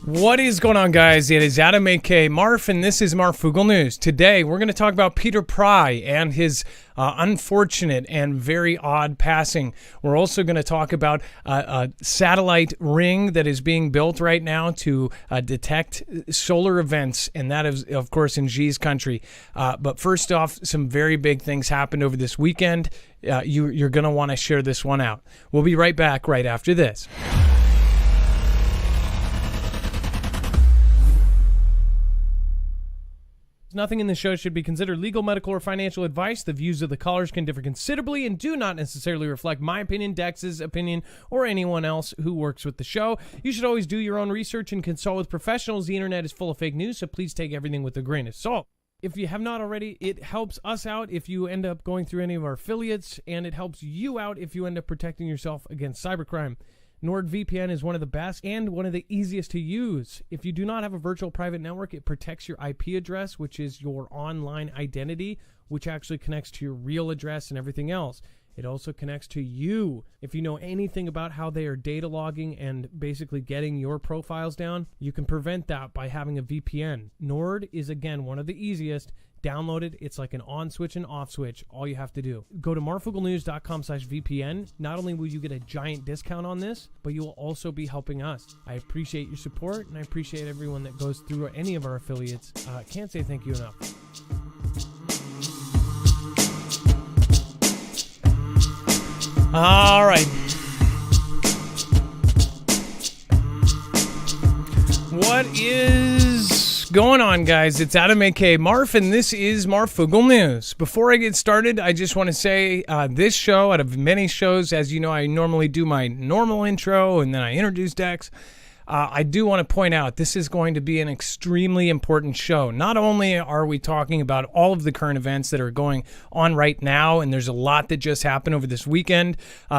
What is going on, guys? It is Adam, aka Marf, and this is Marfoogle News. Today, we're going to talk about Peter Pry and his unfortunate and very odd passing. We're also going to talk about a satellite ring that is being built right now to detect solar events, and that is, of course, in Xi's country. But first off, some very big things happened over this weekend. You're going to want to share this one out. We'll be right back right after this. Nothing in this show should be considered legal, medical, or financial advice. The views of the callers can differ considerably and do not necessarily reflect my opinion, Dex's opinion, or anyone else who works with the show. You should always do your own research and consult with professionals. The internet is full of fake news, so please take everything with a grain of salt. If you have not already, it helps us out if you end up going through any of our affiliates, and it helps you out if you end up protecting yourself against cybercrime. NordVPN is one of the best and one of the easiest to use. If you do not have a virtual private network, it protects your IP address, which is your online identity, which actually connects to your real address and everything else. It also connects to you. If you know anything about how they are data logging and basically getting your profiles down, you can prevent that by having a VPN. Nord is, again, one of the easiest. Download it. It's like an on switch and off switch. All you have to do. Go to marfooglenews.com/VPN. Not only will you get a giant discount on this, but you will also be helping us. I appreciate your support, and I appreciate everyone that goes through any of our affiliates. Can't say thank you enough. All right. What is going on, guys? It's Adam, aka Marf, and this is Marfoogle News. Before I get started, I just want to say this show, out of many shows, as you know, I normally do my normal intro and then I introduce Dex. I do want to point out this is going to be an extremely important show. Not only are we talking about all of the current events that are going on right now, and there's a lot that just happened over this weekend,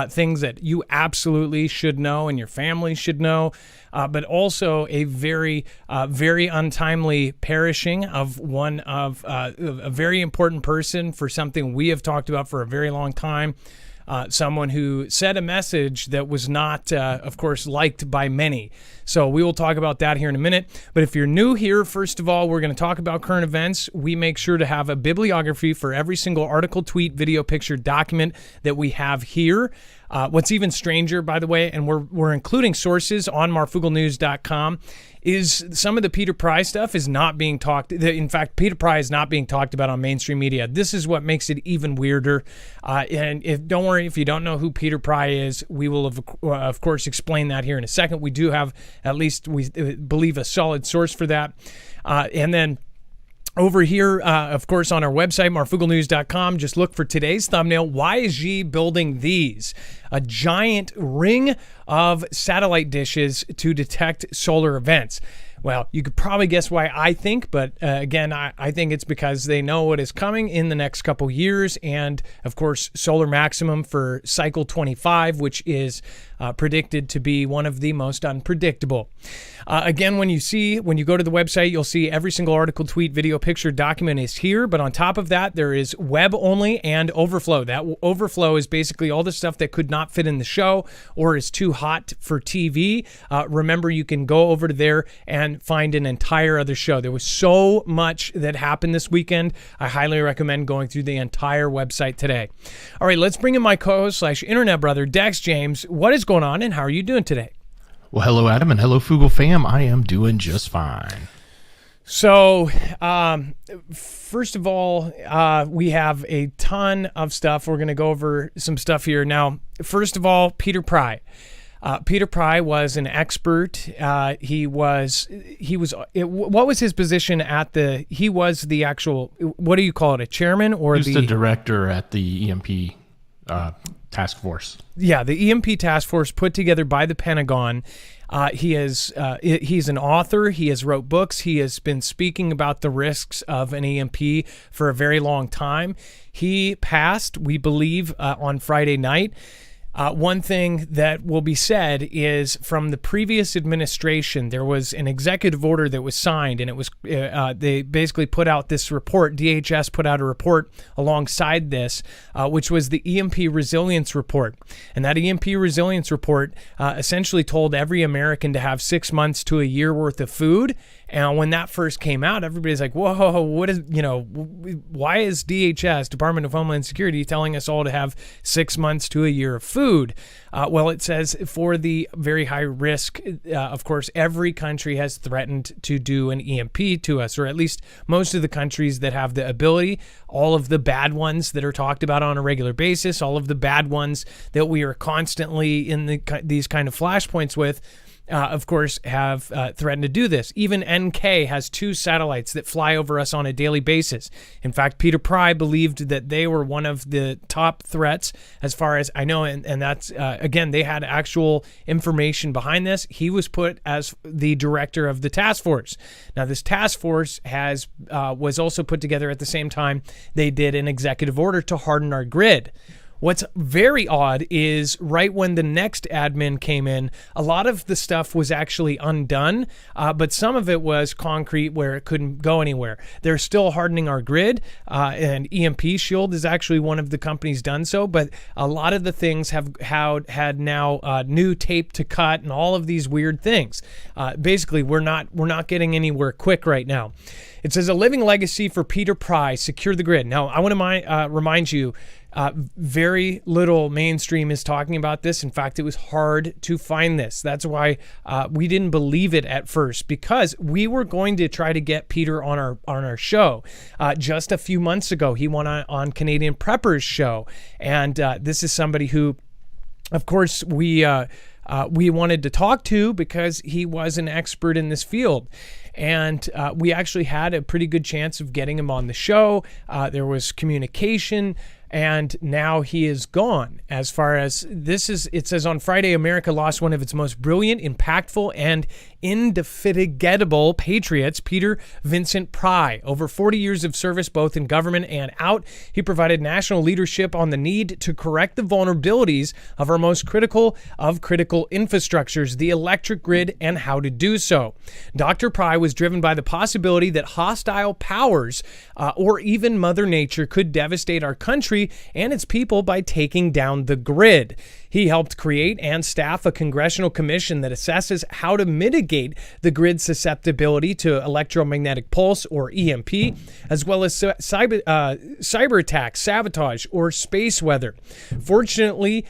things that you absolutely should know and your family should know, but also a very untimely perishing of one of a very important person for something we have talked about for a very long time. Someone who said a message that was not, of course, liked by many. So we will talk about that here in a minute. But if you're new here, first of all, we're going to talk about current events. We make sure to have a bibliography for every single article, tweet, video, picture, document that we have here. What's even stranger, by the way, and we're including sources on marfooglenews.com, is some of the Peter Pry stuff is not being talked. In fact, Peter Pry is not being talked about on mainstream media. This is what makes it even weirder. And don't worry if you don't know who Peter Pry is. We will of course explain that here in a second. We do have at least, we believe, a solid source for that. And then over here, of course, on our website, marfooglenews.com, just look for today's thumbnail. Why is Xi building these? A giant ring of satellite dishes to detect solar events. Well, you could probably guess why I think, but again, I think it's because they know what is coming in the next couple years, and of course, solar maximum for cycle 25, which is predicted to be one of the most unpredictable. Again, when you go to the website, you'll see every single article, tweet, video, picture, document is here, but on top of that, there is web only and overflow. That overflow is basically all the stuff that could not fit in the show or is too hot for TV. Remember, you can go over to there and find an entire other show. There was so much that happened this weekend. I highly recommend going through the entire website today. All right, let's bring in my co-host / internet brother, Dex James. What is going on and how are you doing today? Well, hello, Adam, and hello, Foogle fam. I am doing just fine. So, first of all, we have a ton of stuff. We're going to go over some stuff here. Now, first of all, Peter Pry. Peter Pry was an expert. What was his position at he was the actual, what do you call it, a chairman or He was the director at the EMP task force. Yeah, the EMP task force put together by the Pentagon. He's an author. He has wrote books. He has been speaking about the risks of an EMP for a very long time. He passed, we believe, on Friday night. One thing that will be said is from the previous administration, there was an executive order that was signed, and it was they basically put out this report. DHS put out a report alongside this, which was the EMP resilience report. And that EMP resilience report essentially told every American to have 6 months to a year worth of food. And when that first came out, everybody's like, whoa, what is, why is DHS, Department of Homeland Security, telling us all to have 6 months to a year of food? Well, it says for the very high risk, of course, every country has threatened to do an EMP to us, or at least most of the countries that have the ability. All of the bad ones that are talked about on a regular basis, all of the bad ones that we are constantly in these kind of flashpoints with, of course, have threatened to do this. Even NK has 2 satellites that fly over us on a daily basis. In fact, Peter Pry believed that they were one of the top threats as far as I know, and that's, again, they had actual information behind this. He was put as the director of the task force. Now, this task force was also put together at the same time they did an executive order to harden our grid. What's very odd is right when the next admin came in, a lot of the stuff was actually undone, but some of it was concrete where it couldn't go anywhere. They're still hardening our grid, and EMP Shield is actually one of the companies done so, but a lot of the things have had now new tape to cut and all of these weird things. Basically, we're not getting anywhere quick right now. It says a living legacy for Peter Pry, secure the grid. Now, I want to remind you, very little mainstream is talking about this. In fact, it was hard to find this. That's why we didn't believe it at first, because we were going to try to get Peter on our show. Just a few months ago, he went on Canadian Prepper's show, and this is somebody who, of course, we wanted to talk to because he was an expert in this field. And we actually had a pretty good chance of getting him on the show. There was communication, and now he is gone. As far as this is, it says on Friday, America lost one of its most brilliant, impactful, and indefatigable patriots, Peter Vincent Pry. Over 40 years of service, both in government and out, he provided national leadership on the need to correct the vulnerabilities of our most critical of critical infrastructures, the electric grid, and how to do so. Dr. Pry was driven by the possibility that hostile powers or even Mother Nature could devastate our country and its people by taking down the grid. He helped create and staff a congressional commission that assesses how to mitigate the grid's susceptibility to electromagnetic pulse, or EMP, as well as cyber attacks, sabotage, or space weather. Fortunately,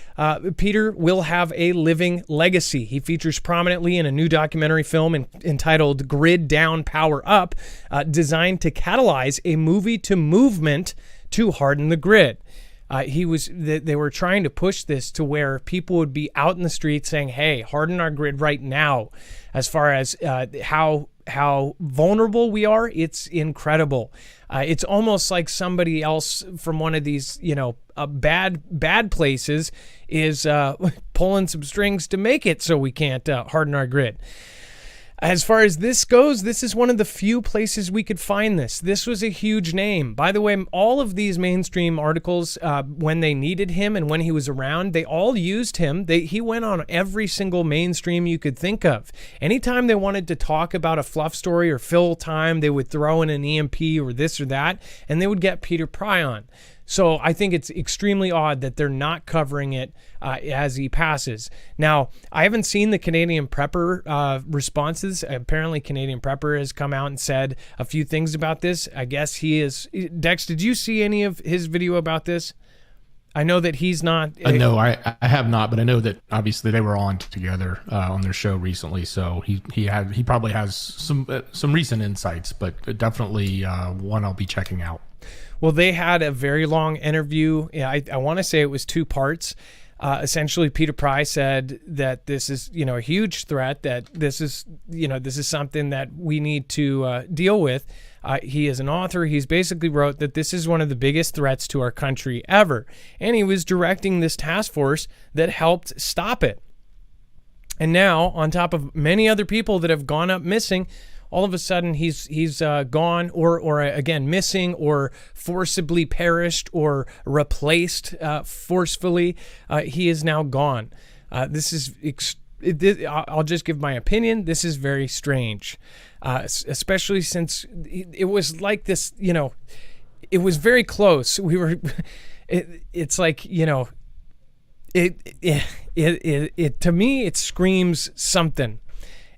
Peter will have a living legacy. He features prominently in a new documentary film entitled Grid Down, Power Up, designed to catalyze a movement to harden the grid. They were trying to push this to where people would be out in the streets saying, hey, harden our grid right now. As far as how vulnerable we are, it's incredible. It's almost like somebody else from one of these, bad places is pulling some strings to make it so we can't harden our grid. As far as this goes, this is one of the few places we could find this. This was a huge name. By the way, all of these mainstream articles, when they needed him and when he was around, they all used him. He went on every single mainstream you could think of. Anytime they wanted to talk about a fluff story or fill time, they would throw in an EMP or this or that, and they would get Peter Pry on. So I think it's extremely odd that they're not covering it as he passes. Now, I haven't seen the Canadian Prepper responses. Apparently, Canadian Prepper has come out and said a few things about this. I guess he is. Dex, did you see any of his video about this? I know that he's not. No, I have not, but I know that obviously they were on together on their show recently. So he probably has some recent insights, but definitely one I'll be checking out. Well, they had a very long interview. I want to say it was 2 parts. Essentially, Peter Pry said that this is, a huge threat, that this is something that we need to deal with. He is an author. He's basically wrote that this is one of the biggest threats to our country ever. And he was directing this task force that helped stop it. And now, on top of many other people that have gone up missing, all of a sudden he's gone or again missing or forcibly perished or replaced forcefully. He is now gone. This is I'll just give my opinion. This is very strange, especially since it was like this. It was very close. We were. It's like It to me it screams something,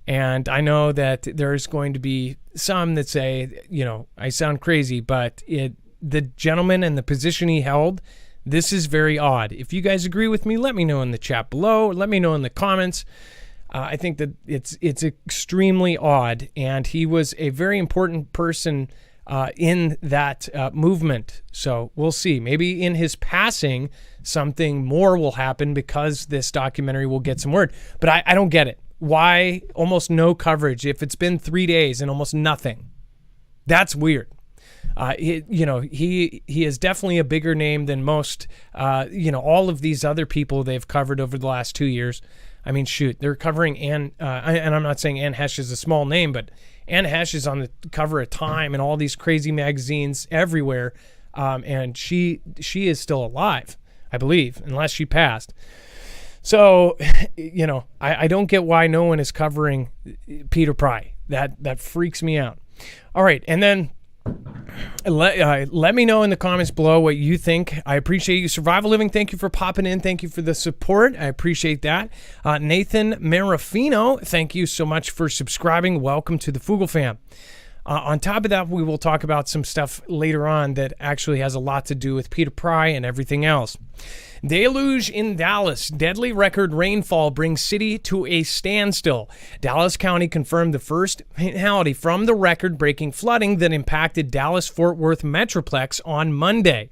and I know that there's going to be some that say I sound crazy, but the gentleman and the position he held, this is very odd. If you guys agree with me, let me know in the chat below. Let me know in the comments. I think that it's extremely odd, and he was a very important person in that movement. So we'll see. Maybe in his passing, something more will happen because this documentary will get some word. But I don't get it. Why almost no coverage if it's been 3 days and almost nothing? That's weird. He is definitely a bigger name than most, all of these other people they've covered over the last 2 years. I mean, shoot, they're covering Anne, and I'm not saying Anne Hesh is a small name, but Anne Hesh is on the cover of Time and all these crazy magazines everywhere, and she is still alive, I believe, unless she passed. So, I don't get why no one is covering Peter Pry. That freaks me out. All right, and then let me know in the comments below what you think. I appreciate you. Survival Living, thank you for popping in. Thank you for the support. I appreciate that. Nathan Marafino, thank you so much for subscribing. Welcome to the Foogle fam. On top of that, we will talk about some stuff later on that actually has a lot to do with Peter Pry and everything else. Deluge in Dallas. Deadly record rainfall brings city to a standstill. Dallas County confirmed the first fatality from the record-breaking flooding that impacted Dallas-Fort Worth Metroplex on Monday.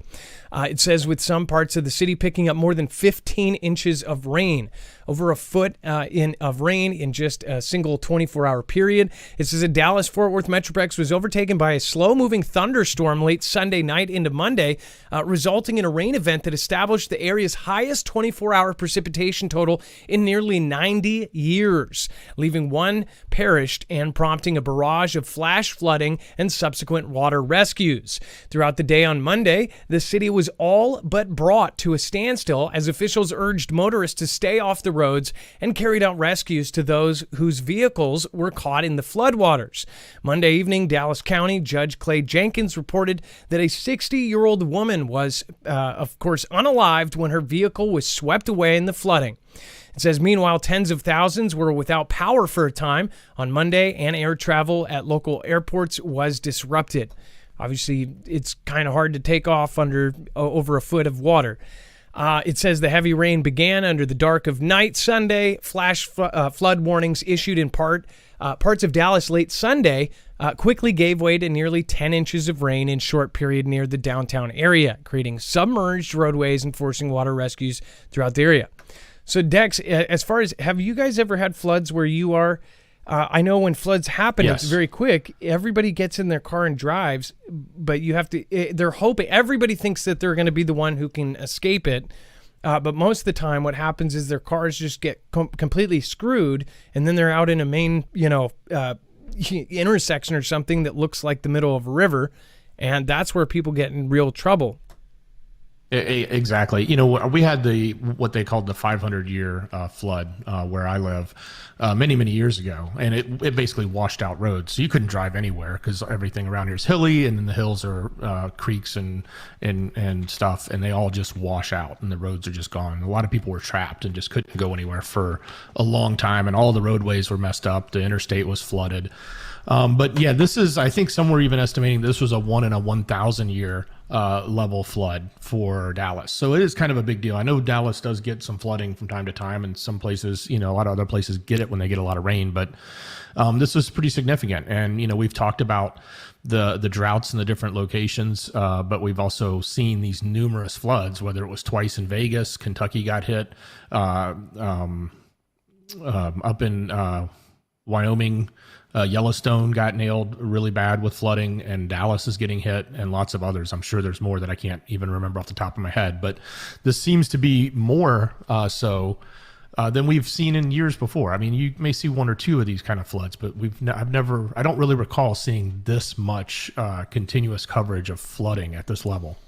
It says with some parts of the city picking up more than 15 inches of rain, over a foot of rain in just a single 24-hour period. It says the Dallas-Fort Worth Metroplex was overtaken by a slow-moving thunderstorm late Sunday night into Monday, resulting in a rain event that established the area's highest 24-hour precipitation total in nearly 90 years, leaving one perished and prompting a barrage of flash flooding and subsequent water rescues. Throughout the day on Monday, the city was all but brought to a standstill as officials urged motorists to stay off the roads and carried out rescues to those whose vehicles were caught in the floodwaters. Monday evening, Dallas County Judge Clay Jenkins reported that a 60-year-old woman was, of course, unalived when her vehicle was swept away in the flooding. It says, meanwhile, tens of thousands were without power for a time on Monday, and air travel at local airports was disrupted. Obviously, it's kind of hard to take off under over a foot of water. It says the heavy rain began under the dark of night Sunday. Flash flood warnings issued in parts of Dallas late Sunday quickly gave way to nearly 10 inches of rain in short period near the downtown area, creating submerged roadways and forcing water rescues throughout the area. So, Dex, as far as, have you guys ever had floods where you are? I know when floods happen, Yes. It's very quick. Everybody gets in their car and drives, but you have to, they're hoping, everybody thinks that they're going to be the one who can escape it. But most of the time what happens is their cars just get completely screwed, and then they're out in a main, intersection or something that looks like the middle of a river. And that's where people get in real trouble. Exactly. We had what they called the 500-year flood where I live many, many years ago, and it basically washed out roads. So you couldn't drive anywhere because everything around here is hilly, and then the hills are creeks and stuff, and they all just wash out, and the roads are just gone. A lot of people were trapped and just couldn't go anywhere for a long time, and all the roadways were messed up. The interstate was flooded. But yeah, this is, I think some were even estimating this was a 1 in a 1,000 year level flood for Dallas. So it is kind of a big deal. I know Dallas does get some flooding from time to time, and some places, a lot of other places get it when they get a lot of rain, but this was pretty significant. And, we've talked about the droughts in the different locations, but we've also seen these numerous floods, whether it was twice in Vegas, Kentucky got hit, up in Wyoming, Yellowstone got nailed really bad with flooding, and Dallas is getting hit, and lots of others. I'm sure there's more that I can't even remember off the top of my head, but this seems to be more so than we've seen in years before. I mean, you may see one or two of these kind of floods, but I don't really recall seeing this much continuous coverage of flooding at this level.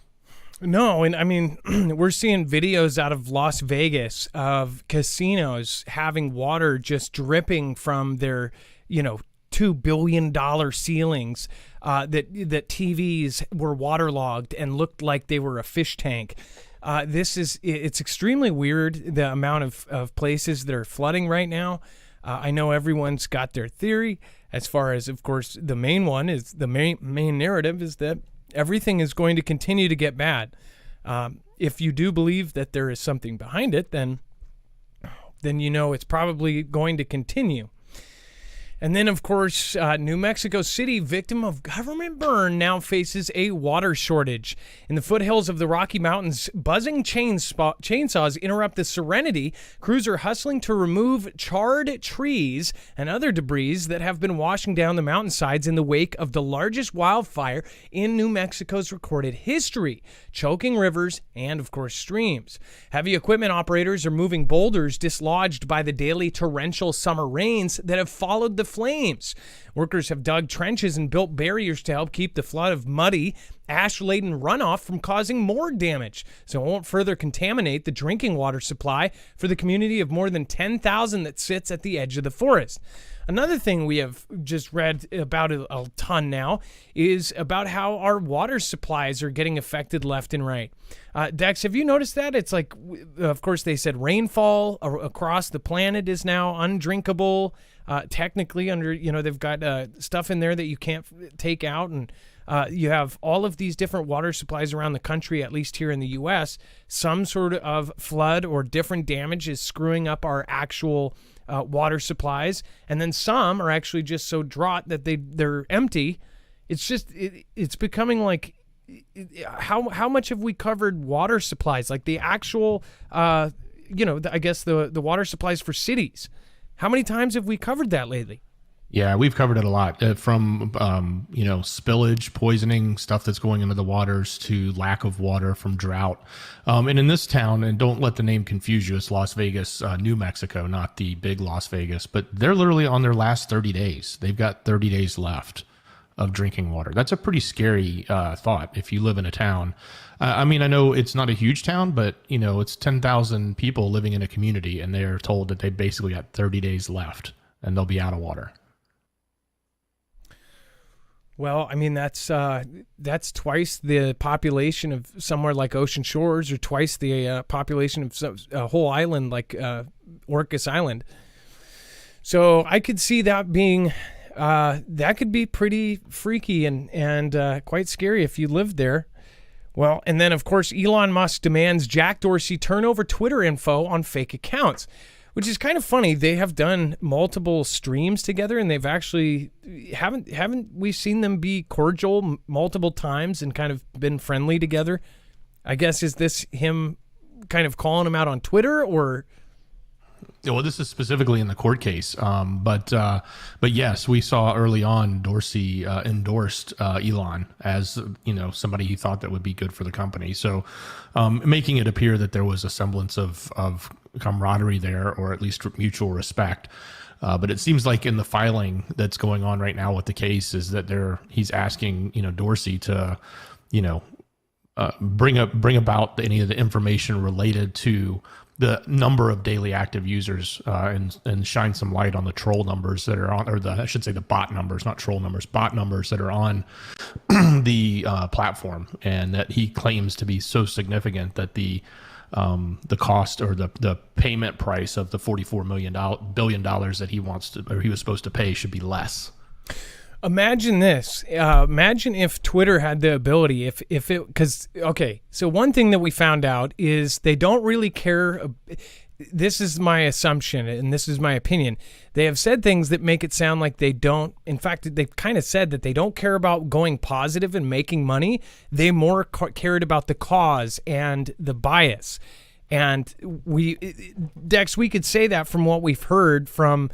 No, and I mean, we're seeing videos out of Las Vegas of casinos having water just dripping from their, $2 billion ceilings, that TVs were waterlogged and looked like they were a fish tank. It's extremely weird, the amount of places that are flooding right now. I know everyone's got their theory, as far as, of course, the main one is the main narrative is that everything is going to continue to get bad. If you do believe that there is something behind it, then it's probably going to continue. And then, of course, New Mexico City, victim of government burn, now faces a water shortage. In the foothills of the Rocky Mountains, buzzing chainsaws interrupt the serenity. Crews are hustling to remove charred trees and other debris that have been washing down the mountainsides in the wake of the largest wildfire in New Mexico's recorded history, choking rivers and, of course, streams. Heavy equipment operators are moving boulders dislodged by the daily torrential summer rains that have followed the flames. Workers have dug trenches and built barriers to help keep the flood of muddy, ash-laden runoff from causing more damage, so it won't further contaminate the drinking water supply for the community of more than 10,000 that sits at the edge of the forest. Another thing we have just read about a ton now is about how our water supplies are getting affected left and right. Dex, have you noticed that? It's like, of course, they said rainfall across the planet is now undrinkable. Technically, they've got stuff in there that you can't take out, and you have all of these different water supplies around the country, at least here in the U.S. Some sort of flood or different damage is screwing up our actual water supplies, and then some are actually just so drought that they're empty. It's just it's becoming like, how much have we covered water supplies, like the actual I guess the water supplies for cities? How many times have we covered that lately? Yeah, we've covered it a lot, from spillage, poisoning, stuff that's going into the waters, to lack of water from drought. And in this town, and don't let the name confuse you, it's Las Vegas, New Mexico, not the big Las Vegas, but they're literally on their last 30 days. They've got 30 days left of drinking water. That's a pretty scary thought if you live in a town. I know it's not a huge town, but it's 10,000 people living in a community, and they're told that they basically got 30 days left and they'll be out of water. Well, that's twice the population of somewhere like Ocean Shores, or twice the population of a whole island like Orcas Island. So I could see that being that could be pretty freaky and quite scary if you lived there. Well, and then, of course, Elon Musk demands Jack Dorsey turn over Twitter info on fake accounts, which is kind of funny. They have done multiple streams together, and they've actually haven't we seen them be cordial multiple times and kind of been friendly together? I guess, is this him kind of calling him out on Twitter, or? Well, this is specifically in the court case, but yes, we saw early on Dorsey endorsed Elon as somebody he thought that would be good for the company. So, making it appear that there was a semblance of camaraderie there, or at least mutual respect. But it seems like in the filing that's going on right now with the case is that he's asking Dorsey to bring about any of the information related to the number of daily active users, and shine some light on the troll numbers that are on, or the bot numbers, not troll numbers, bot numbers that are on the platform, and that he claims to be so significant that the cost, or the payment price of the $44 billion that he was supposed to pay should be less. Imagine this. Imagine if Twitter had the ability, so one thing that we found out is they don't really care. This is my assumption, and this is my opinion. They have said things that make it sound like they don't. In fact, they've kind of said that they don't care about going positive and making money. They more cared about the cause and the bias. And Dex, we could say that from what we've heard from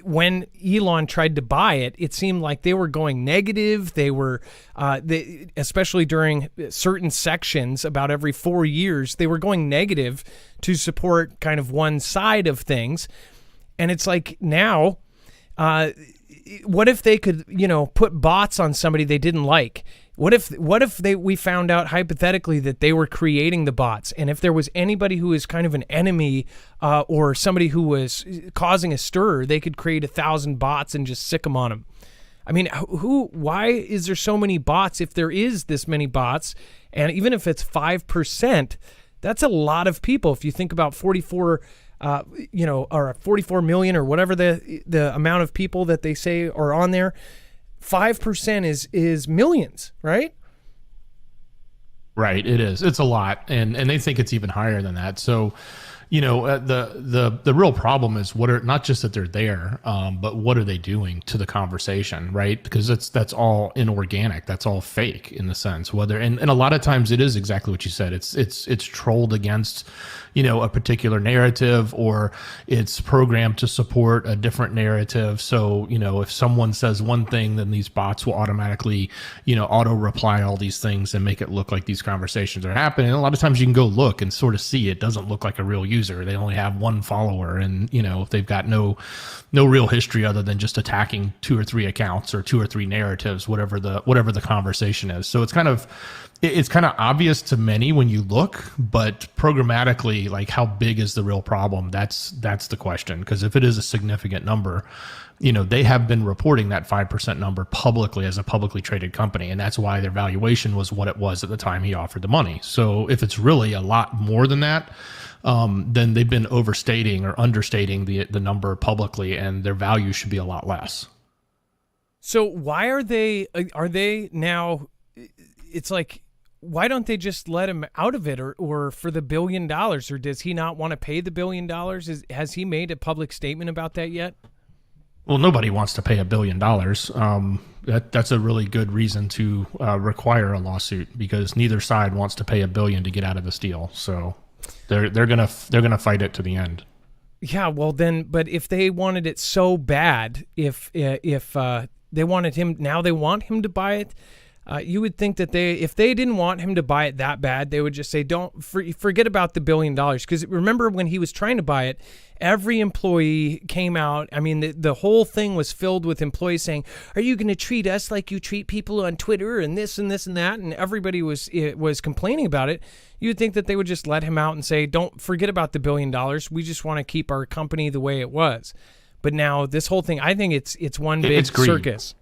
when Elon tried to buy it, it seemed like they were going negative. They were, especially during certain sections about every 4 years, they were going negative to support kind of one side of things. And it's like now, what if they could, put bots on somebody they didn't like? What if we found out hypothetically that they were creating the bots, and if there was anybody who was kind of an enemy or somebody who was causing a stir, they could create 1,000 bots and just sick them on them. I mean, why is there so many bots if there is this many bots? And even if it's 5%, that's a lot of people. If you think about 44 or 44 million or whatever the amount of people that they say are on there, 5% is millions, right? Right, it is. It's a lot, and they think it's even higher than that. So, the real problem is not just that they're there, but what are they doing to the conversation, right? Because that's all inorganic, that's all fake in the sense. And a lot of times it is exactly what you said. It's trolled against, a particular narrative, or it's programmed to support a different narrative. So, if someone says one thing, then these bots will automatically, auto reply all these things and make it look like these conversations are happening. And a lot of times you can go look and sort of see it doesn't look like a real user. They only have one follower, and they've got no real history other than just attacking 2 or 3 accounts or 2 or 3 narratives, whatever the conversation is. So it's kind of obvious to many when you look, but programmatically, like, how big is the real problem? That's the question. Because if it is a significant number, they have been reporting that 5% number publicly as a publicly traded company, and that's why their valuation was what it was at the time he offered the money. So if it's really a lot more than that, then they've been overstating or understating the number publicly, and their value should be a lot less. So why are they now? It's like, why don't they just let him out of it, or for the $1 billion, or does he not want to pay the $1 billion? Has he made a public statement about that yet? Well, nobody wants to pay $1 billion. That's a really good reason to require a lawsuit, because neither side wants to pay $1 billion to get out of this deal. So they're gonna fight it to the end. Yeah, well then, but if they wanted it so bad, if they wanted him, now they want him to buy it. You would think that if they didn't want him to buy it that bad, they would just say, don't forget about the $1 billion. Because remember when he was trying to buy it, every employee came out. I mean, the whole thing was filled with employees saying, are you going to treat us like you treat people on Twitter and this and this and that? And everybody was complaining about it. You would think that they would just let him out and say, don't forget about the $1 billion. We just want to keep our company the way it was. But now this whole thing, I think it's one big circus.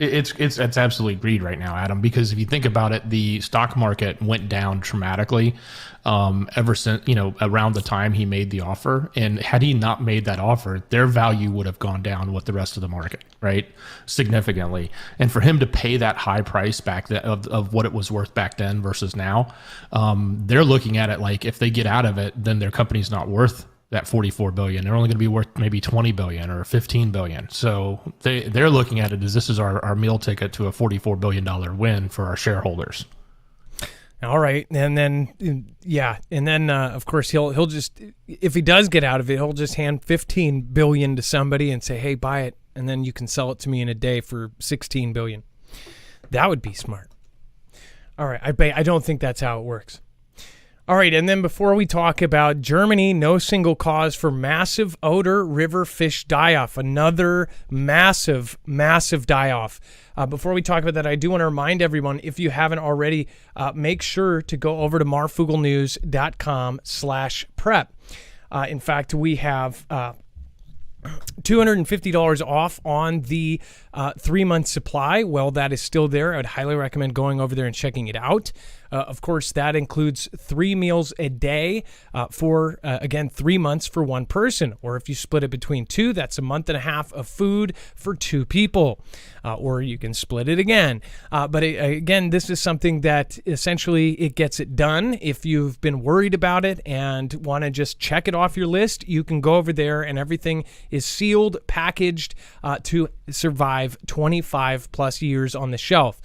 It's absolutely greed right now, Adam, because if you think about it, the stock market went down dramatically ever since, around the time he made the offer. And had he not made that offer, their value would have gone down with the rest of the market, right? Significantly. And for him to pay that high price back of what it was worth back then versus now, they're looking at it like, if they get out of it, then their company's not worth that $44 billion. They're only going to be worth maybe $20 billion or $15 billion. So they're looking at it as this is our meal ticket to a $44 billion win for our shareholders. All right. And then, of course, he'll just, if he does get out of it, he'll just hand $15 billion to somebody and say, hey, buy it. And then you can sell it to me in a day for $16 billion. That would be smart. All right. I don't think that's how it works. All right, and then before we talk about Germany, no single cause for massive Oder River fish die-off, another massive, massive die-off. Before we talk about that, I do want to remind everyone, if you haven't already, make sure to go over to marfooglenews.com/prep. In fact, we have $250 off on the 3-month supply. Well, that is still there. I would highly recommend going over there and checking it out. Of course, that includes 3 meals a day for, again, 3 months for one person. Or if you split it between 2, that's a month and a half of food for 2 people. Or you can split it again. But again, this is something that essentially it gets it done. If you've been worried about it and want to just check it off your list, you can go over there and everything is sealed, packaged to survive 25 plus years on the shelf.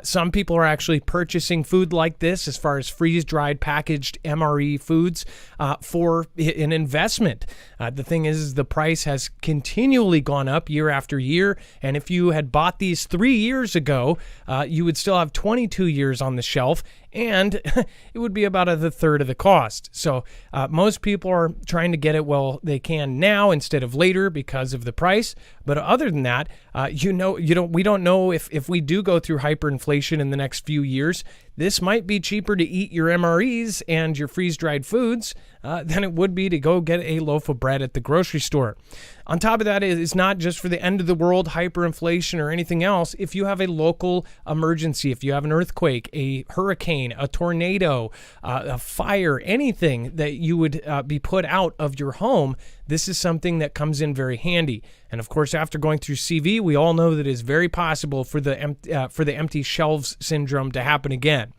Some people are actually purchasing food like this, as far as freeze-dried, packaged MRE foods, for an investment. The thing is the price has continually gone up year after year, and if you had bought these 3 years ago, you would still have 22 years on the shelf, and it would be about the third of the cost. So most people are trying to get it while they can now instead of later because of the price. But other than that, we don't know if we do go through hyperinflation in the next few years. This might be cheaper to eat your MREs and your freeze-dried foods than it would be to go get a loaf of bread at the grocery store. On top of that, it's not just for the end of the world, hyperinflation, or anything else. If you have a local emergency, if you have an earthquake, a hurricane, a tornado, a fire, anything that you would be put out of your home, this is something that comes in very handy. And of course, after going through CV, we all know that it is very possible for the empty shelves syndrome to happen again.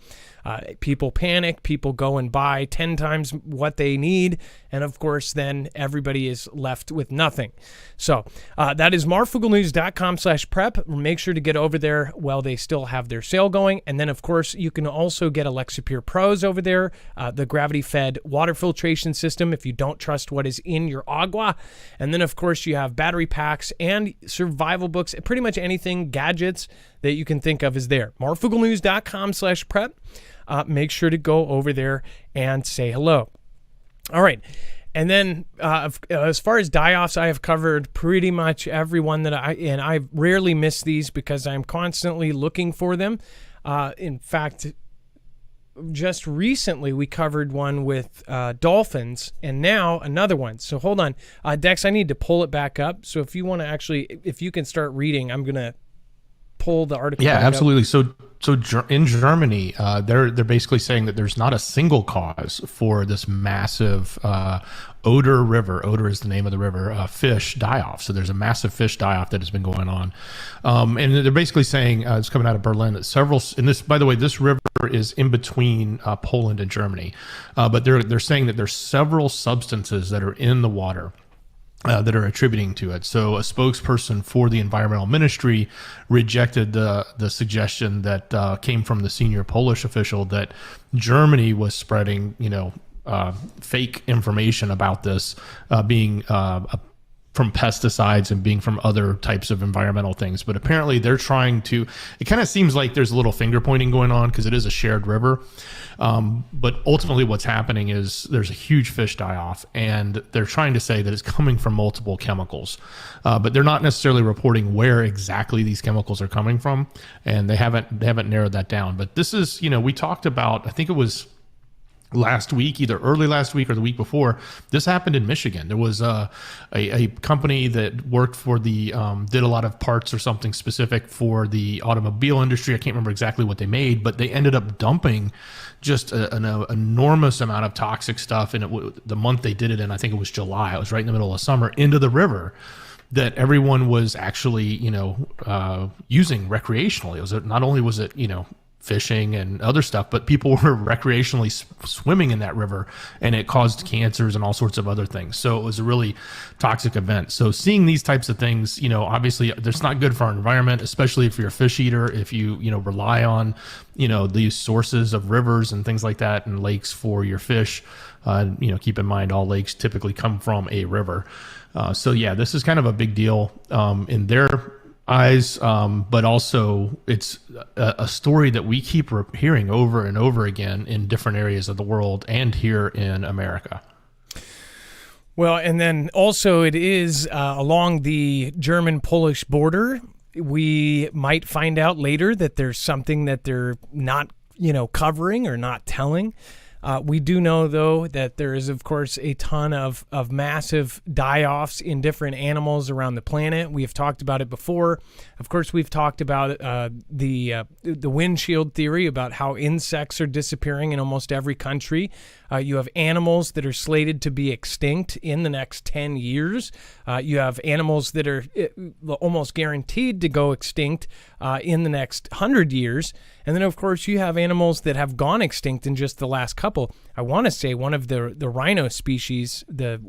People panic, people go and buy 10 times what they need, and of course, then everybody is left with nothing. So that is marfooglenews.com/prep. Make sure to get over there while they still have their sale going. And then, of course, you can also get Alexa Pure Pros over there, the gravity-fed water filtration system if you don't trust what is in your agua. And then, of course, you have battery packs and survival books. Pretty much anything, gadgets that you can think of is there. marfooglenews.com/prep. Make sure to go over there and say hello. All right. And then as far as die-offs, I have covered pretty much everyone that I rarely miss these because I'm constantly looking for them. In fact, just recently we covered one with dolphins, and now another one. So hold on. Dex, I need to pull it back up. So if you want to if you can start reading, I'm going to pull the article. Yeah, absolutely. So in Germany, they're basically saying that there's not a single cause for this massive Oder River. Oder is the name of the river. Fish die-off. So there's a massive fish die-off that has been going on, and they're basically saying it's coming out of Berlin that several. And this, by the way, this river is in between Poland and Germany, but they're saying that there's several substances that are in the water that are attributing to it. So a spokesperson for the environmental ministry rejected the suggestion that came from the senior Polish official that Germany was spreading, fake information about this being from pesticides and being from other types of environmental things. But apparently they're trying to, it kind of seems like there's a little finger pointing going on because it is a shared river. But ultimately what's happening is there's a huge fish die-off, and they're trying to say that it's coming from multiple chemicals. But they're not necessarily reporting where exactly these chemicals are coming from, and they haven't narrowed that down. But this is, we talked about, I think it was last week, either early last week or the week before, this happened in Michigan. There was a company that worked for the, did a lot of parts or something specific for the automobile industry. I can't remember exactly what they made, but they ended up dumping just an enormous amount of toxic stuff. And the month they did it in, I think it was July, it was right in the middle of summer, into the river that everyone was actually, using recreationally. It was, not only was it, fishing and other stuff, but people were recreationally swimming in that river, and it caused cancers and all sorts of other things. So it was a really toxic event. So seeing these types of things, obviously that's not good for our environment, especially if you're a fish eater, if you, rely on, these sources of rivers and things like that and lakes for your fish. Keep in mind all lakes typically come from a river. So yeah, this is kind of a big deal in their eyes, but also it's a story that we keep hearing over and over again in different areas of the world and here in America. Well, and then also it is along the German-Polish border. We might find out later that there's something that they're not, covering or not telling. We do know, though, that there is, of course, a ton of massive die-offs in different animals around the planet. We have talked about it before. Of course, we've talked about the windshield theory about how insects are disappearing in almost every country. You have animals that are slated to be extinct in the next 10 years. You have animals that are almost guaranteed to go extinct in the next 100 years. And then, of course, you have animals that have gone extinct in just the last couple couple. I want to say one of the rhino species, the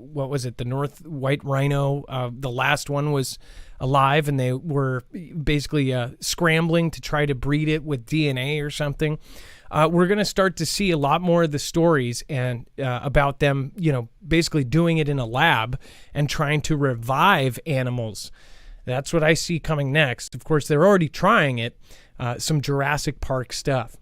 north white rhino, the last one was alive, and they were basically scrambling to try to breed it with DNA or something. We're going to start to see a lot more of the stories and about them, basically doing it in a lab and trying to revive animals. That's what I see coming next. Of course, they're already trying it, some Jurassic Park stuff.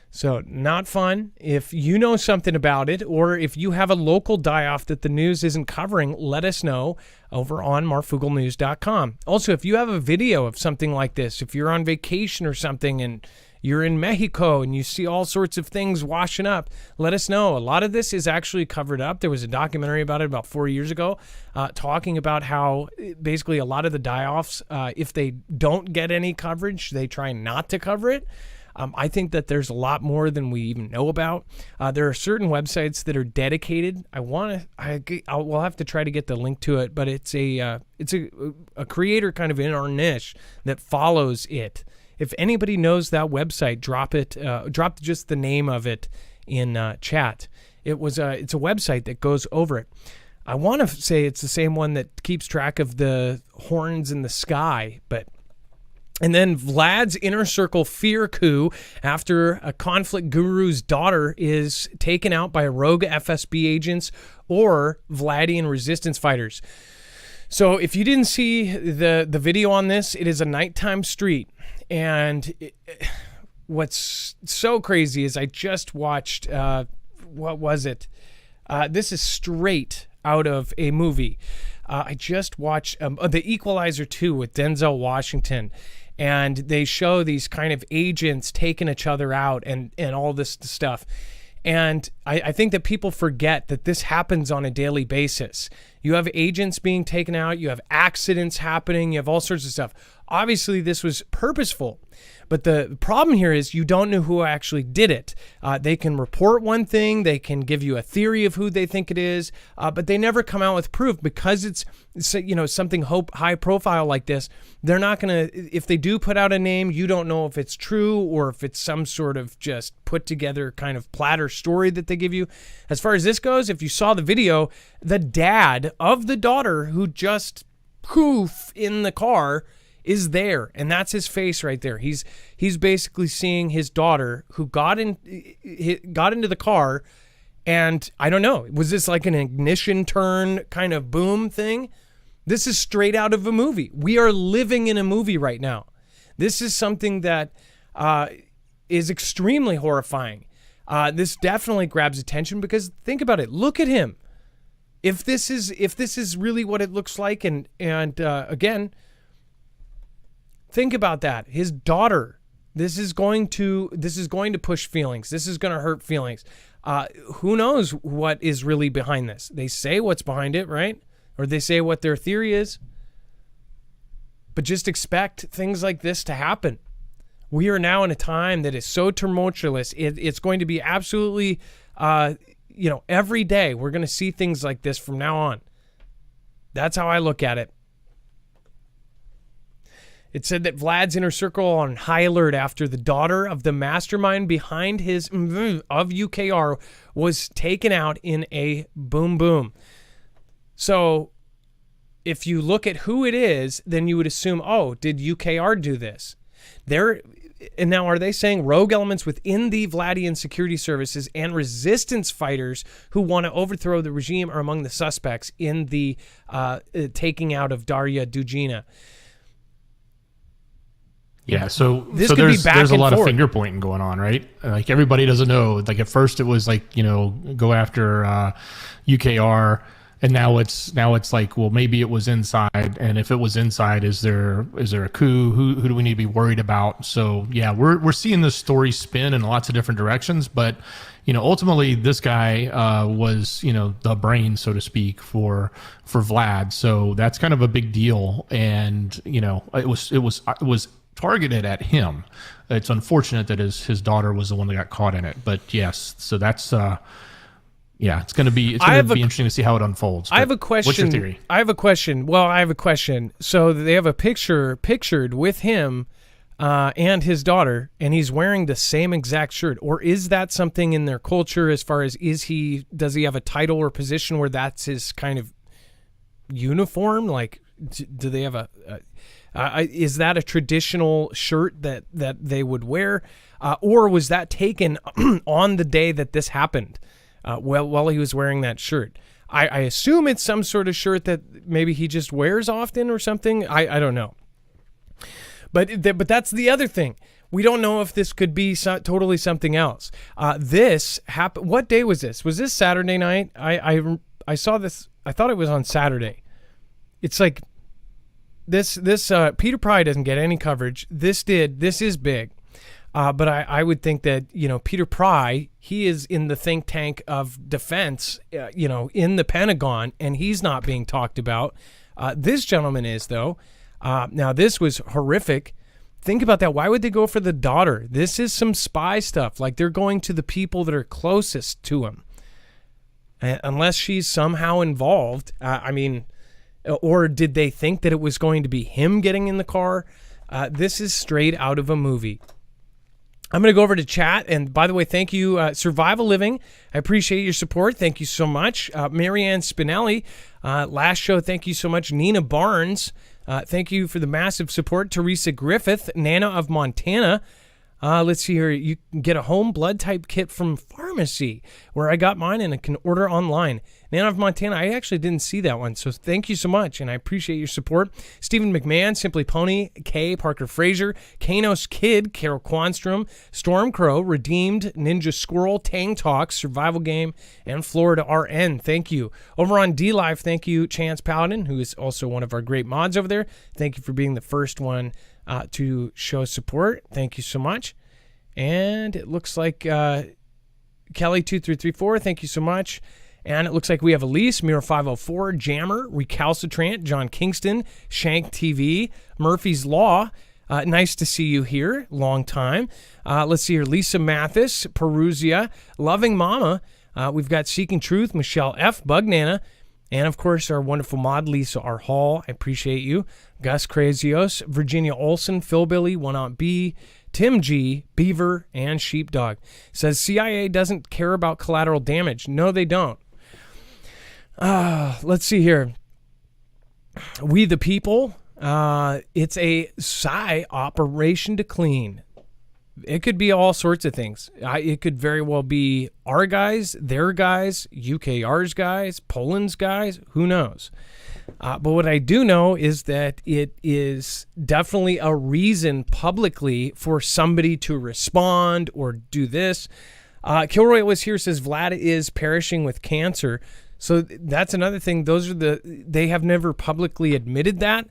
So not fun. If you know something about it, or if you have a local die-off that the news isn't covering, let us know over on marfooglenews.com. Also, if you have a video of something like this, if you're on vacation or something and you're in Mexico and you see all sorts of things washing up, let us know. A lot of this is actually covered up. There was a documentary about it about 4 years ago talking about how basically a lot of the die-offs, if they don't get any coverage, they try not to cover it. I think that there's a lot more than we even know about. There are certain websites that are dedicated. We'll have to try to get the link to it, but it's a creator kind of in our niche that follows it. If anybody knows that website, drop just the name of it in chat. It's a website that goes over it. I want to say it's the same one that keeps track of the horns in the sky, but. And then Vlad's inner circle fear coup after a conflict guru's daughter is taken out by rogue FSB agents or Vladian resistance fighters. So if you didn't see the video on this, it is a nighttime street. And what's so crazy is I just watched, what was it? This is straight out of a movie. I just watched The Equalizer 2 with Denzel Washington. And they show these kind of agents taking each other out and all this stuff. And I think that people forget that this happens on a daily basis. You have agents being taken out. You have accidents happening. You have all sorts of stuff. Obviously, this was purposeful. But the problem here is you don't know who actually did it. They can report one thing. They can give you a theory of who they think it is. But they never come out with proof because it's something high profile like this. They're not going to, if they do put out a name, you don't know if it's true or if it's some sort of just put together kind of platter story that they give you. As far as this goes, if you saw the video, the dad of the daughter who just poof in the car is there, and that's his face right there. He's basically seeing his daughter who got into the car, and I don't know, was this like an ignition turn kind of boom thing? This is straight out of a movie. We are living in a movie right now. This is something that is extremely horrifying. This definitely grabs attention because think about it. Look at him. If this is really what it looks like, and again. Think about that. His daughter. This is going to push feelings. This is going to hurt feelings. Who knows what is really behind this? They say what's behind it, right? Or they say what their theory is. But just expect things like this to happen. We are now in a time that is so tumultuous. It's going to be absolutely, every day we're going to see things like this from now on. That's how I look at it. It said that Vlad's inner circle on high alert after the daughter of the mastermind behind his of UKR was taken out in a boom boom. So if you look at who it is, then you would assume, did UKR do this? And now are they saying rogue elements within the Vladian security services and resistance fighters who want to overthrow the regime are among the suspects in the taking out of Daria Dugina? Yeah, so there's a lot of finger pointing going on, right? Like everybody doesn't know. Like at first it was like, go after UKR, and now it's like, well, maybe it was inside, and if it was inside, is there a coup? Who do we need to be worried about? So yeah, we're seeing this story spin in lots of different directions, but ultimately this guy was the brain, so to speak, for Vlad. So that's kind of a big deal, and it was targeted at him. It's unfortunate that his daughter was the one that got caught in it, but yes, so that's it's going to be interesting to see how it unfolds. I have a question. What's your theory? I have a question. So they have a pictured with him and his daughter, and he's wearing the same exact shirt? Or is that something in their culture as far as does he have a title or position where that's his kind of uniform? Like, do they have is that a traditional shirt that they would wear? Or was that taken on the day that this happened while he was wearing that shirt? I assume it's some sort of shirt that maybe he just wears often or something. I don't know. But that's the other thing. We don't know if this could be totally something else. This happened. What day was this? Was this Saturday night? I saw this. I thought it was on Saturday. It's like this Peter Pry doesn't get any coverage. This did. This is big. But I would think that, Peter Pry, he is in the think tank of defense, in the Pentagon, and he's not being talked about. This gentleman is, though. Now, this was horrific. Think about that. Why would they go for the daughter? This is some spy stuff. Like, they're going to the people that are closest to him. Unless she's somehow involved. Or did they think that it was going to be him getting in the car? This is straight out of a movie. I'm going to go over to chat. And by the way, thank you, Survival Living. I appreciate your support. Thank you so much. Marianne Spinelli, last show, thank you so much. Nina Barnes, thank you for the massive support. Teresa Griffith, Nana of Montana. Let's see here. You can get a home blood type kit from pharmacy where I got mine, and I can order online. Nana of Montana, I actually didn't see that one, so thank you so much, and I appreciate your support. Stephen McMahon, Simply Pony, Kay, Parker Fraser, Kanos Kid, Carol Quanstrom, Storm Crow, Redeemed, Ninja Squirrel, Tang Talk, Survival Game, and Florida RN. Thank you. Over on DLive, thank you, Chance Paladin, who is also one of our great mods over there. Thank you for being the first one to show support. Thank you so much. And it looks like Kelly2334, thank you so much. And it looks like we have Elise, Mirror504, Jammer, Recalcitrant, John Kingston, Shank TV, Murphy's Law. Nice to see you here. Long time. Let's see here. Lisa Mathis, Perusia, Loving Mama. We've got Seeking Truth, Michelle F., Bugnana, and, of course, our wonderful mod, Lisa R. Hall. I appreciate you. Gus Crazios, Virginia Olson, Philbilly, One Aunt B, Tim G, Beaver, and Sheepdog. Says CIA doesn't care about collateral damage. No, they don't. Let's see here. We the People. It's a PSY operation to clean. It could be all sorts of things. It could very well be our guys, their guys, UKR's guys, Poland's guys. Who knows? But what I do know is that it is definitely a reason publicly for somebody to respond or do this. Kilroy was here, says Vlad is perishing with cancer. So that's another thing. They have never publicly admitted that.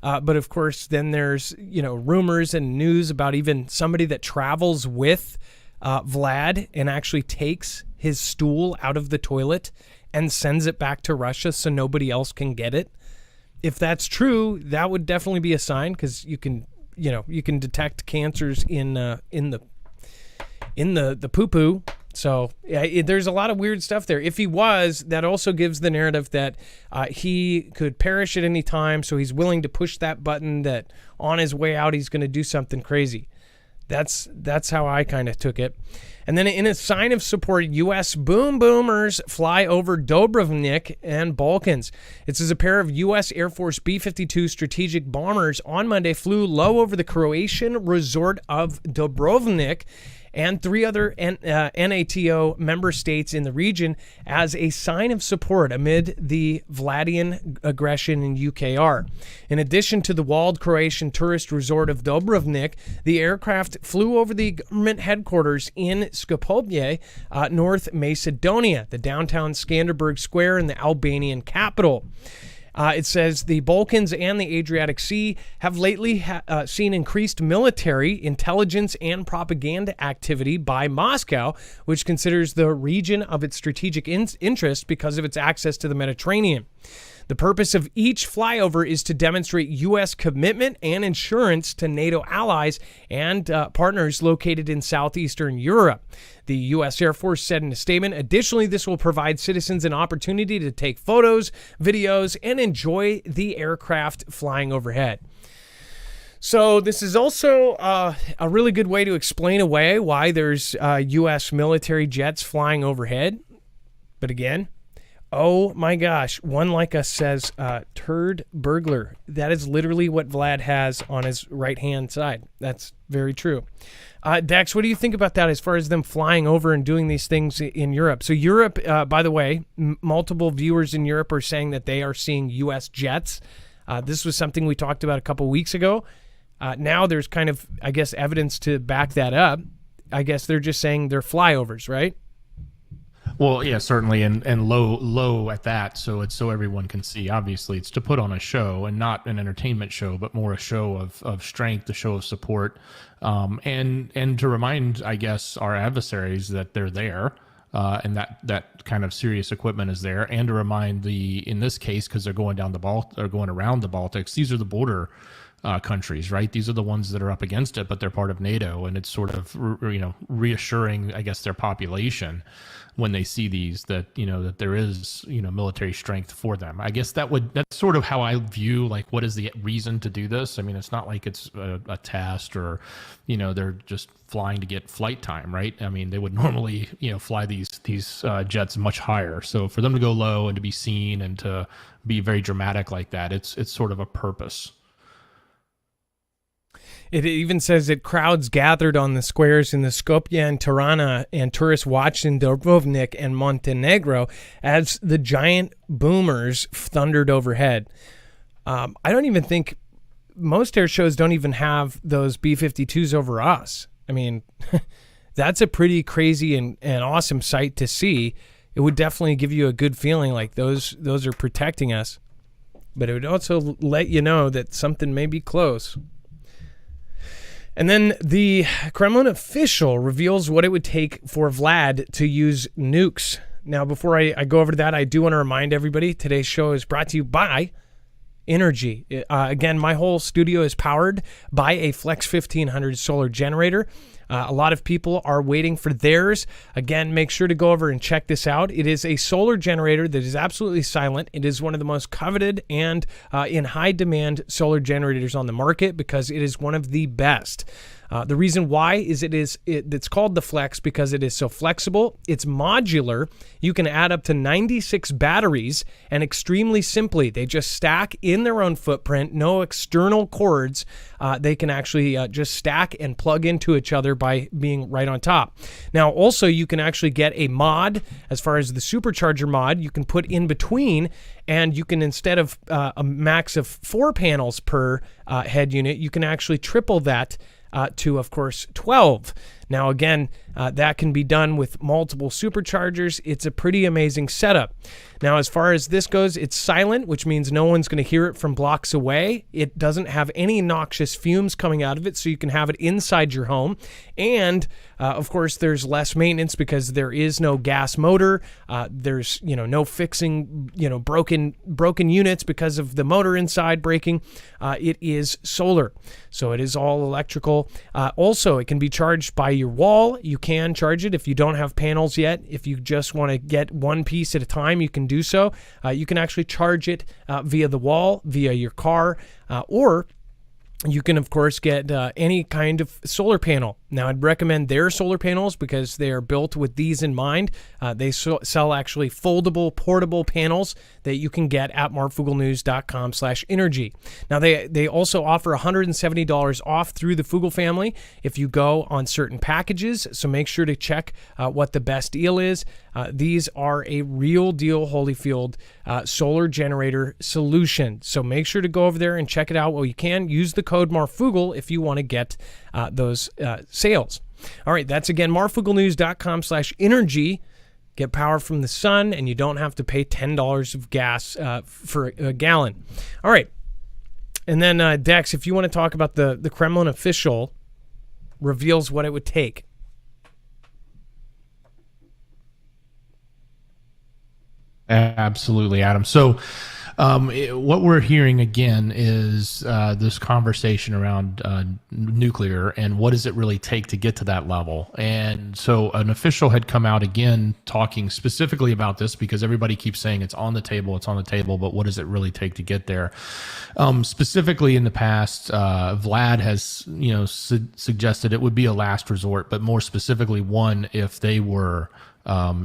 But of course, then there's, rumors and news about even somebody that travels with Vlad and actually takes his stool out of the toilet and sends it back to Russia so nobody else can get it. If that's true, that would definitely be a sign, because you can detect cancers in the poo-poo. So there's a lot of weird stuff there. If he was, that also gives the narrative that he could perish at any time, so he's willing to push that button that on his way out he's going to do something crazy. That's how I kind of took it. And then in a sign of support, U.S. boomers fly over Dubrovnik and Balkans. It says a pair of U.S. Air Force B-52 strategic bombers on Monday flew low over the Croatian resort of Dubrovnik and 3 other NATO member states in the region as a sign of support amid the Vladian aggression in UKR. In addition to the walled Croatian tourist resort of Dubrovnik, the aircraft flew over the government headquarters in Skopje, North Macedonia, the downtown Skanderberg Square in the Albanian capital. It says the Balkans and the Adriatic Sea have lately seen increased military, intelligence, and propaganda activity by Moscow, which considers the region of its strategic interest because of its access to the Mediterranean. The purpose of each flyover is to demonstrate U.S. commitment and assurance to NATO allies and partners located in southeastern Europe. The U.S. Air Force said in a statement, additionally, this will provide citizens an opportunity to take photos, videos, and enjoy the aircraft flying overhead. So this is also a really good way to explain away why there's U.S. military jets flying overhead. But again, oh my gosh, one like us says, turd burglar. That is literally what Vlad has on his right-hand side. That's very true. Dex, what do you think about that as far as them flying over and doing these things in Europe? So Europe, by the way, multiple viewers in Europe are saying that they are seeing U.S. jets. This was something we talked about a couple weeks ago. Now there's kind of, I guess, evidence to back that up. I guess they're just saying they're flyovers, right? Well, yeah, certainly, and low at that, so it's so everyone can see. Obviously, it's to put on a show and not an entertainment show, but more a show of strength, a show of support, and to remind, I guess, our adversaries that they're there, and that kind of serious equipment is there, and to remind in this case, because they're going down or going around the Baltics, these are the border countries, right? These are the ones that are up against it, but they're part of NATO, and it's sort of reassuring, I guess, their population when they see these that that there is military strength for them. I guess that's sort of how I view, like, what is the reason to do this? I mean, it's not like it's a test or they're just flying to get flight time, right? I mean, they would normally fly these jets much higher. So for them to go low and to be seen and to be very dramatic like that, it's sort of a purpose. It even says that crowds gathered on the squares in the Skopje and Tirana, and tourists watched in Dubrovnik and Montenegro as the giant boomers thundered overhead. I don't even think most air shows don't even have those B-52s over us. I mean, that's a pretty crazy and awesome sight to see. It would definitely give you a good feeling like those are protecting us. But it would also let you know that something may be close. And then the Kremlin official reveals what it would take for Vlad to use nukes. Now, before I go over to that, I do want to remind everybody today's show is brought to you by Energy. Again, my whole studio is powered by a Flex 1500 solar generator. A lot of people are waiting for theirs. Again, make sure to go over and check this out. It is a solar generator that is absolutely silent. It is one of the most coveted and in high demand solar generators on the market because it is one of the best. The reason why is it's called the Flex because it is so flexible. It's modular. You can add up to 96 batteries, and extremely simply, they just stack in their own footprint, no external cords. They can actually just stack and plug into each other by being right on top. Now, also, you can actually get a mod, as far as the supercharger mod, you can put in between, and you can, instead of a max of 4 panels per head unit, you can actually triple that to, of course, 12. Now, again, that can be done with multiple superchargers. It's a pretty amazing setup. Now, as far as this goes, it's silent, which means no one's going to hear it from blocks away. It doesn't have any noxious fumes coming out of it, so you can have it inside your home. And, of course, there's less maintenance because there is no gas motor. There's, no fixing, broken units because of the motor inside breaking. It is solar, so it is all electrical. Also, it can be charged by your wall. You can charge it if you don't have panels yet. If you just want to get one piece at a time, you can do so. You can actually charge it via the wall, via your car, or you can, of course, get any kind of solar panel. Now, I'd recommend their solar panels because they are built with these in mind. They sell actually foldable, portable panels that you can get at marfooglenews.com/energy. Now, they also offer $170 off through the Foogle family if you go on certain packages. So make sure to check what the best deal is. These are a real deal Holyfield solar generator solution. So make sure to go over there and check it out while you can. Use the code Marfoogle if you want to get those sales. All right, that's again marfooglenews.com/energy. Get power from the sun, and you don't have to pay $10 of gas for a gallon. All right, and then Dex, if you want to talk about the Kremlin official reveals what it would take. Absolutely, Adam. So What we're hearing again is this conversation around nuclear and what does it really take to get to that level. And so an official had come out again talking specifically about this because everybody keeps saying it's on the table, but what does it really take to get there? Specifically in the past, Vlad has suggested it would be a last resort, but more specifically one if they were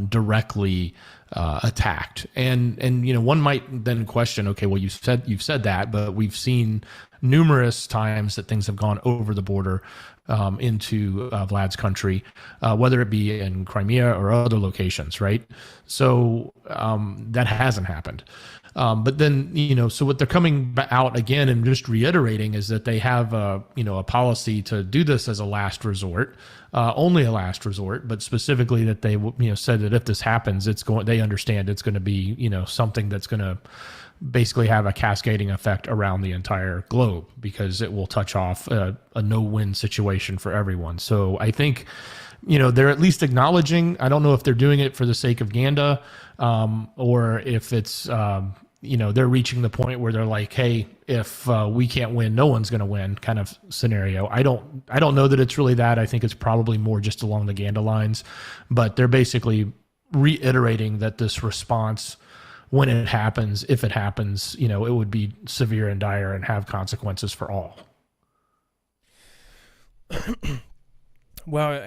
directly attacked. And one might then question, okay, well, you've said that, but we've seen numerous times that things have gone over the border into Vlad's country, whether it be in Crimea or other locations, right? So that hasn't happened. But then, so what they're coming out again and just reiterating is that they have a policy to do this as a last resort, only a last resort, but specifically that they, said that if this happens, they understand it's going to be, something that's going to basically have a cascading effect around the entire globe because it will touch off a no-win situation for everyone. So I think, they're at least acknowledging, I don't know if they're doing it for the sake of Ganda, or if it's, they're reaching the point where they're like, hey, if we can't win, no one's going to win kind of scenario. I don't know that it's really that. I think it's probably more just along the Ganda lines, but they're basically reiterating that this response, when it happens, if it happens, it would be severe and dire and have consequences for all. Well,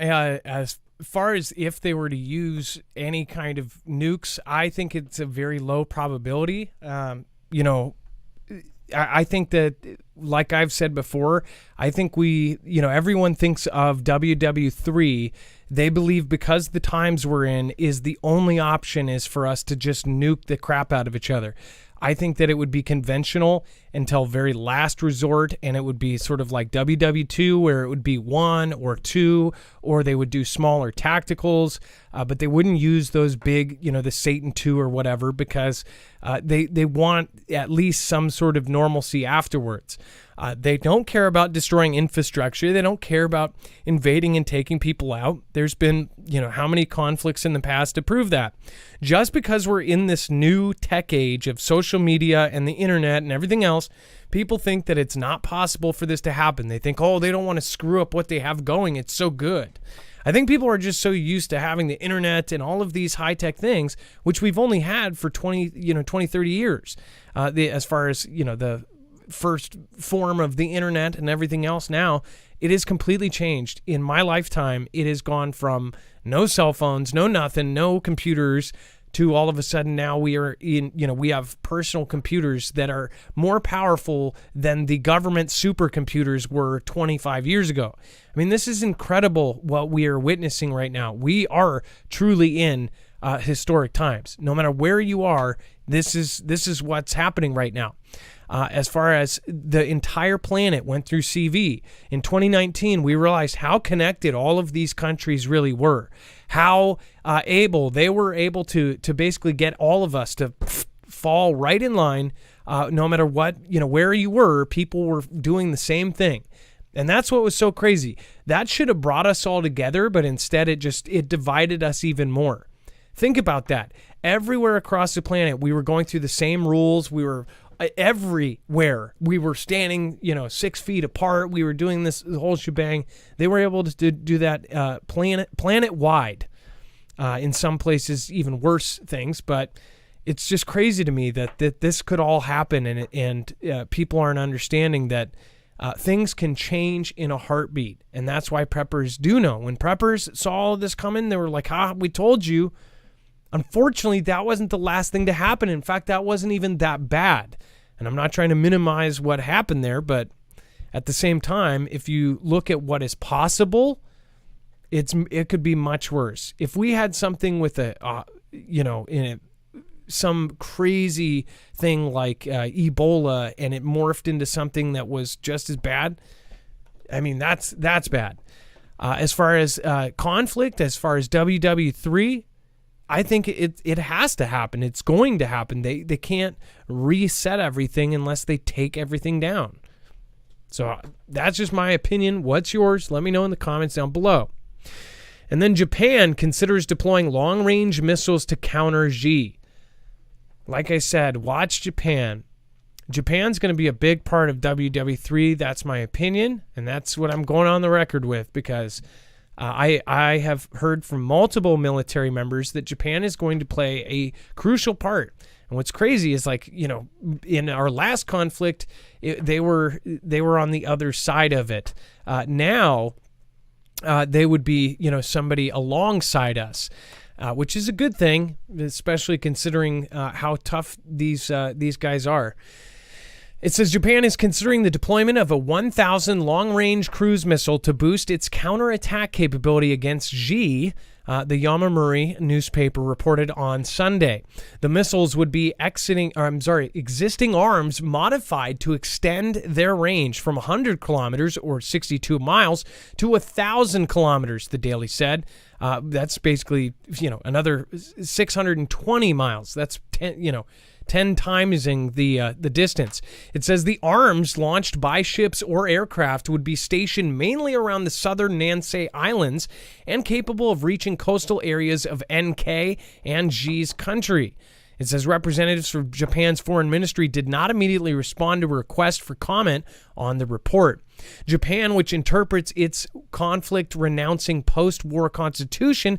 as far as if they were to use any kind of nukes, I think it's a very low probability. I think that, like I've said before, I think everyone thinks of WW3. They believe because the times we're in is the only option is for us to just nuke the crap out of each other. I think that it would be conventional until very last resort, and it would be sort of like WW2 where it would be 1 or 2, or they would do smaller tacticals, but they wouldn't use those big, the Satan 2 or whatever, because they want at least some sort of normalcy afterwards. They don't care about destroying infrastructure. They don't care about invading and taking people out. There's been, how many conflicts in the past to prove that. Just because we're in this new tech age of social media and the internet and everything else, people think that it's not possible for this to happen. They think, they don't want to screw up what they have going. It's so good. I think people are just so used to having the internet and all of these high-tech things, which we've only had for 20, 30 years, as far as, the first form of the internet and everything else. Now it is completely changed. In my lifetime, it has gone from no cell phones, no nothing, no computers, to all of a sudden now we have personal computers that are more powerful than the government supercomputers were 25 years ago. I mean, this is incredible what we are witnessing right now. We are truly in historic times. No matter where you are, this is what's happening right now. As far as the entire planet went through CV. In 2019, we realized how connected all of these countries really were, how they were able to basically get all of us to fall right in line, no matter what, where you were, people were doing the same thing. And that's what was so crazy. That should have brought us all together, but instead it divided us even more. Think about that. Everywhere across the planet, we were going through the same rules. We were everywhere. We were standing, 6 feet apart. We were doing this whole shebang. They were able to do that planet-wide. In some places, even worse things. But it's just crazy to me that this could all happen, and people aren't understanding that things can change in a heartbeat. And that's why preppers do know. When preppers saw all this coming, they were like, we told you. Unfortunately, that wasn't the last thing to happen. In fact, that wasn't even that bad. And I'm not trying to minimize what happened there, but at the same time, if you look at what is possible, it could be much worse. If we had something with some crazy thing like Ebola and it morphed into something that was just as bad, I mean, that's bad. As far as conflict, as far as WW3, I think it has to happen. It's going to happen. They can't reset everything unless they take everything down. So that's just my opinion. What's yours? Let me know in the comments down below. And then Japan considers deploying long-range missiles to counter Xi. like I said, watch Japan. Japan's going to be a big part of WW3. That's my opinion, and that's what I'm going on the record with, because I have heard from multiple military members that Japan is going to play a crucial part. And what's crazy is, like, you know, in our last conflict, they were on the other side of it. Now they would be, you know, somebody alongside us, which is a good thing, especially considering how tough these guys are. It says Japan is considering the deployment of a 1,000 long-range cruise missile to boost its counterattack capability against Xi, the Yamamuri newspaper reported on Sunday. The missiles would be existing arms modified to extend their range from 100 kilometers or 62 miles to 1,000 kilometers, the Daily said. That's basically, you know, another 620 miles. That's 10 timesing the distance. It says the arms launched by ships or aircraft would be stationed mainly around the southern Nansei Islands and capable of reaching coastal areas of NK and Xi's country. It says representatives from Japan's foreign ministry did not immediately respond to a request for comment on the report. Japan, which interprets its conflict-renouncing post-war constitution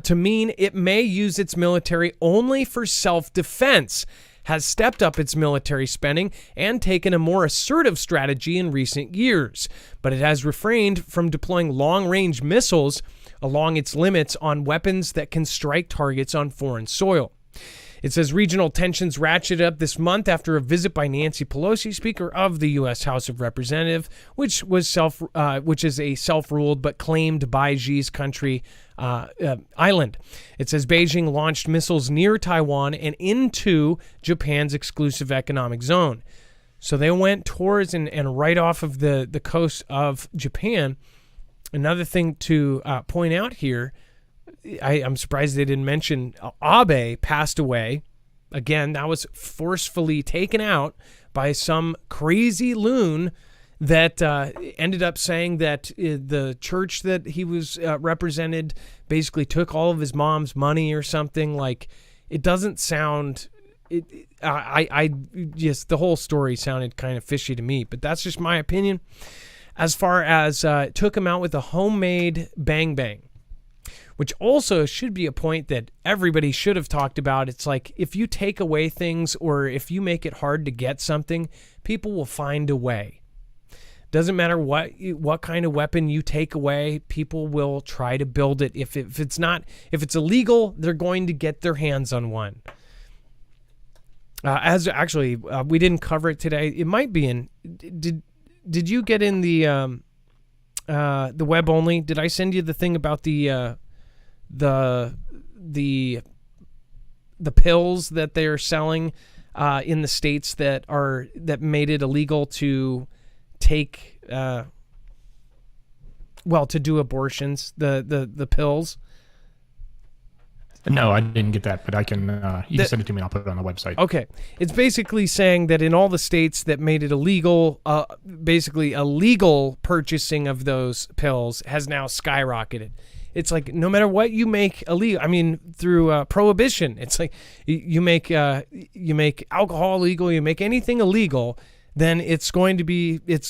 to mean it may use its military only for self-defense, has stepped up its military spending and taken a more assertive strategy in recent years. But it has refrained from deploying long-range missiles along its limits on weapons that can strike targets on foreign soil. It says regional tensions ratcheted up this month after a visit by Nancy Pelosi, Speaker of the U.S. House of Representatives, which is a self-ruled but claimed by Xi's country island. It says Beijing launched missiles near Taiwan and into Japan's exclusive economic zone. So they went towards and right off of the coast of Japan. Another thing to point out here, I'm surprised they didn't mention Abe passed away. Again, that was forcefully taken out by some crazy loon that ended up saying that the church that he was represented basically took all of his mom's money or something. Like, it doesn't sound... the whole story sounded kind of fishy to me, but that's just my opinion. As far as took him out with a homemade bang bang, which also should be a point that everybody should have talked about. It's like, if you take away things or if you make it hard to get something, people will find a way. Doesn't matter what kind of weapon you take away, people will try to build it. If it's illegal, they're going to get their hands on one. We didn't cover it today. It might be in. Did you get in the web only? Did I send you the thing about the pills that they're selling in the states that made it illegal to take to do abortions, the pills? No, I didn't get that, but I can you can send it to me and I'll put it on the website. Okay. It's basically saying that in all the states that made it illegal, basically illegal purchasing of those pills has now skyrocketed. It's like, no matter what you make illegal, I mean, through prohibition, it's like you make alcohol illegal, you make anything illegal, then it's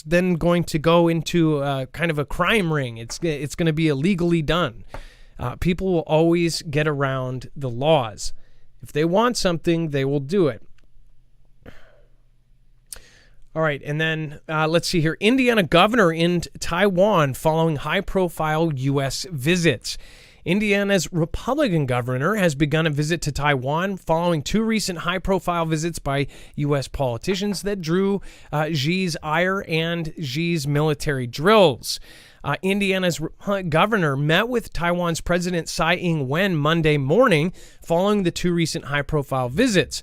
then going to go into kind of a crime ring. It's going to be illegally done. People will always get around the laws. If they want something, they will do it. All right, and then let's see here. Indiana governor in Taiwan following high-profile U.S. visits. Indiana's Republican governor has begun a visit to Taiwan following two recent high-profile visits by U.S. politicians that drew Xi's ire and Xi's military drills. Indiana's governor met with Taiwan's President Tsai Ing-wen Monday morning following the two recent high-profile visits.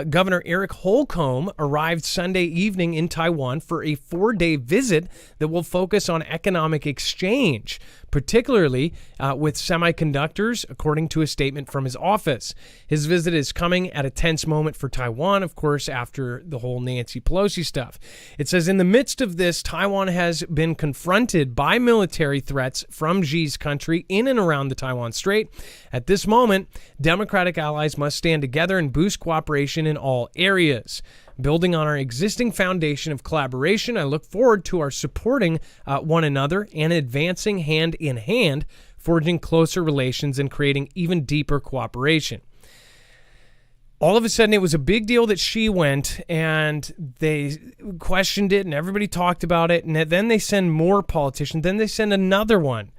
Governor Eric Holcomb arrived Sunday evening in Taiwan for a 4-day visit that will focus on economic exchange, particularly with semiconductors, according to a statement from his office. His visit is coming at a tense moment for Taiwan, of course, after the whole Nancy Pelosi stuff. It says, in the midst of this, Taiwan has been confronted by military threats from Xi's country in and around the Taiwan Strait. At this moment, democratic allies must stand together and boost cooperation in all areas. Building on our existing foundation of collaboration, I look forward to our supporting one another and advancing hand in hand, forging closer relations and creating even deeper cooperation. All of a sudden, it was a big deal that Xi went, and they questioned it, and everybody talked about it, and then they send more politicians, then they send another one.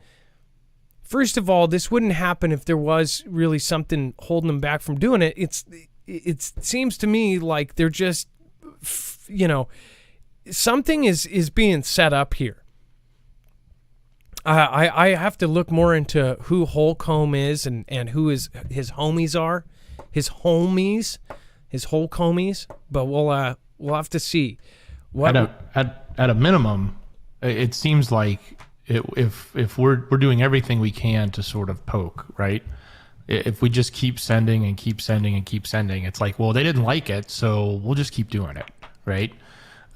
First of all, this wouldn't happen if there was really something holding them back from doing it. It seems to me like they're just, something is being set up here. I have to look more into who Holcomb is and who his homies are. His homies, but we'll have to see. At a minimum, it seems like if we're doing everything we can to sort of poke, right? If we just keep sending and keep sending and keep sending, it's like, well, they didn't like it, so we'll just keep doing it, right?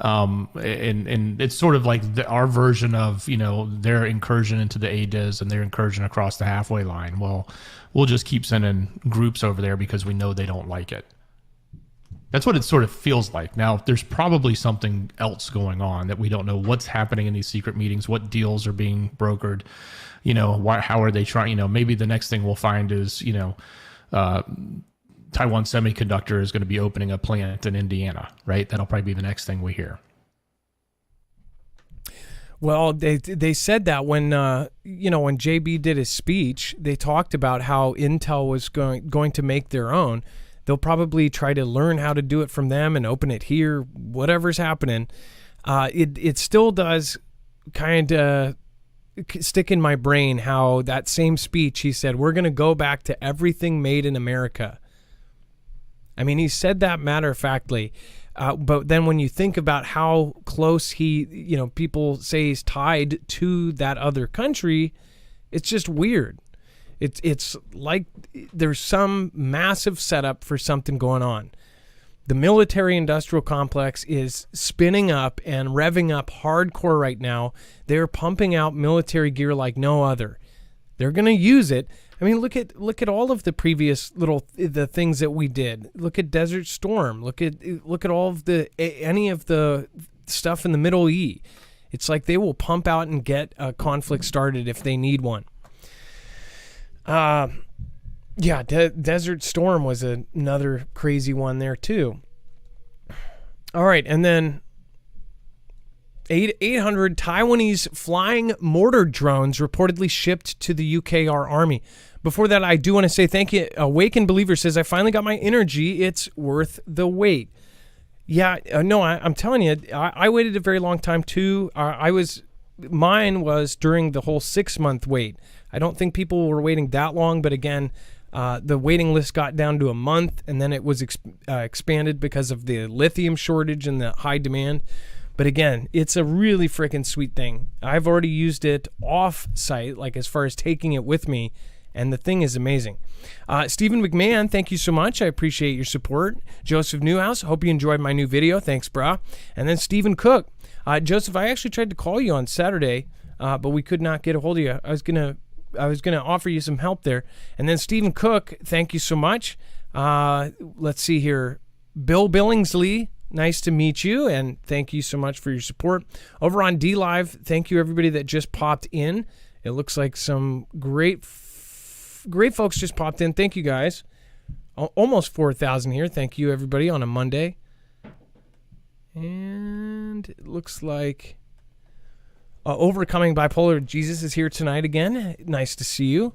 And it's sort of like our version of, their incursion into the ADIZ and their incursion across the halfway line. Well, we'll just keep sending groups over there because we know they don't like it. That's what it sort of feels like. Now, there's probably something else going on that we don't know what's happening in these secret meetings, what deals are being brokered, how are they trying, maybe the next thing we'll find is, Taiwan Semiconductor is going to be opening a plant in Indiana, right? That'll probably be the next thing we hear. Well, they said that when when JB did his speech, they talked about how Intel was going to make their own. They'll probably try to learn how to do it from them and open it here. Whatever's happening, it still does kind of stick in my brain how that same speech he said we're going to go back to everything made in America. I mean, he said that matter-of-factly, but then when you think about how close people say he's tied to that other country, it's just weird. It's like there's some massive setup for something going on. The military-industrial complex is spinning up and revving up hardcore right now. They're pumping out military gear like no other. They're going to use it. I mean, look at all of the previous the things that we did. Look at Desert Storm. Look at all of any of the stuff in the Middle East. It's like they will pump out and get a conflict started if they need one. Desert Storm was another crazy one there too. All right, and then 800 Taiwanese flying mortar drones reportedly shipped to the UKR Army. Before that, I do want to say thank you. Awakened Believer says, I finally got my energy. It's worth the wait. Yeah, no, I'm telling you, I waited a very long time too. Mine was during the whole 6-month wait. I don't think people were waiting that long, but again, the waiting list got down to a month, and then it was expanded because of the lithium shortage and the high demand. But again, it's a really freaking sweet thing. I've already used it off-site, like as far as taking it with me, and the thing is amazing. Stephen McMahon, thank you so much. I appreciate your support. Joseph Newhouse, hope you enjoyed my new video. Thanks, brah. And then Stephen Cook. Joseph, I actually tried to call you on Saturday, but we could not get a hold of you. I was gonna offer you some help there. And then Stephen Cook, thank you so much. Let's see here. Bill Billingsley, nice to meet you, and thank you so much for your support. Over on DLive, thank you everybody that just popped in. It looks like some great folks just popped in. Thank you guys. Almost 4,000 here. Thank you everybody on a Monday. And it looks like Overcoming Bipolar Jesus is here tonight again. Nice to see you.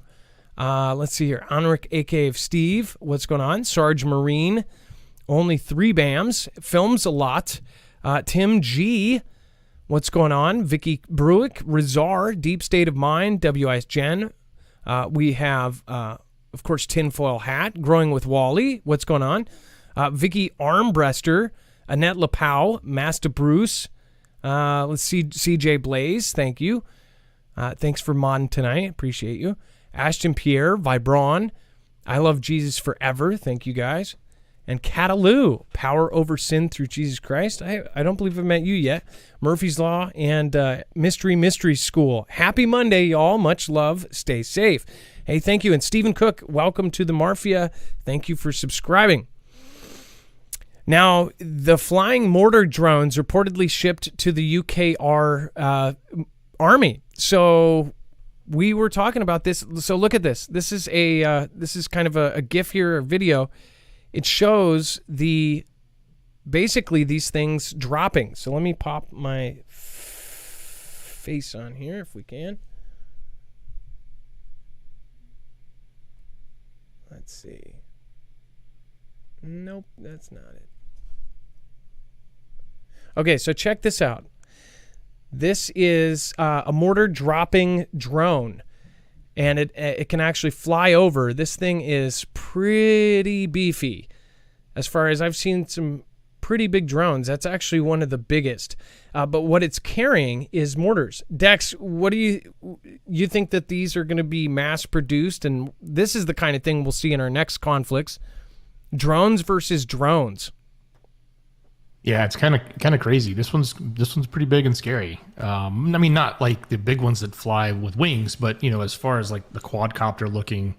Let's see here. Anric, a.k.a. Steve. What's going on? Sarge Marine. Only 3 BAMs. Films a lot. Tim G. What's going on? Vicky Bruick. Rizar. Deep State of Mind. WIS Jen. We have, of course, Tinfoil Hat. Growing with Wally. What's going on? Vicky Armbruster. Annette Lapau. Master Bruce. Let's see, CJ Blaze, thank you. Thanks for modding tonight, appreciate you. Ashton Pierre, Vibron, I Love Jesus Forever, thank you guys. And Cataloo, Power Over Sin Through Jesus Christ. I don't believe I've met you yet. Murphy's Law and Mystery School. Happy Monday, y'all. Much love. Stay safe. Hey, thank you. And Stephen Cook, welcome to the Marfia. Thank you for subscribing. Now, the flying mortar drones reportedly shipped to the UKR Army. So we were talking about this. So look at this. This is kind of a GIF here, a video. It shows basically these things dropping. So let me pop my face on here if we can. Let's see. Nope, that's not it. Okay, so check this out. This is a mortar dropping drone, and it can actually fly over. This thing is pretty beefy. As far as I've seen some pretty big drones, that's actually one of the biggest. But what it's carrying is mortars. Dex, what do you think that these are going to be mass produced? And this is the kind of thing we'll see in our next conflicts. Drones versus drones. Yeah, it's kind of crazy. This one's pretty big and scary. I mean, not like the big ones that fly with wings, but as far as like the quadcopter looking,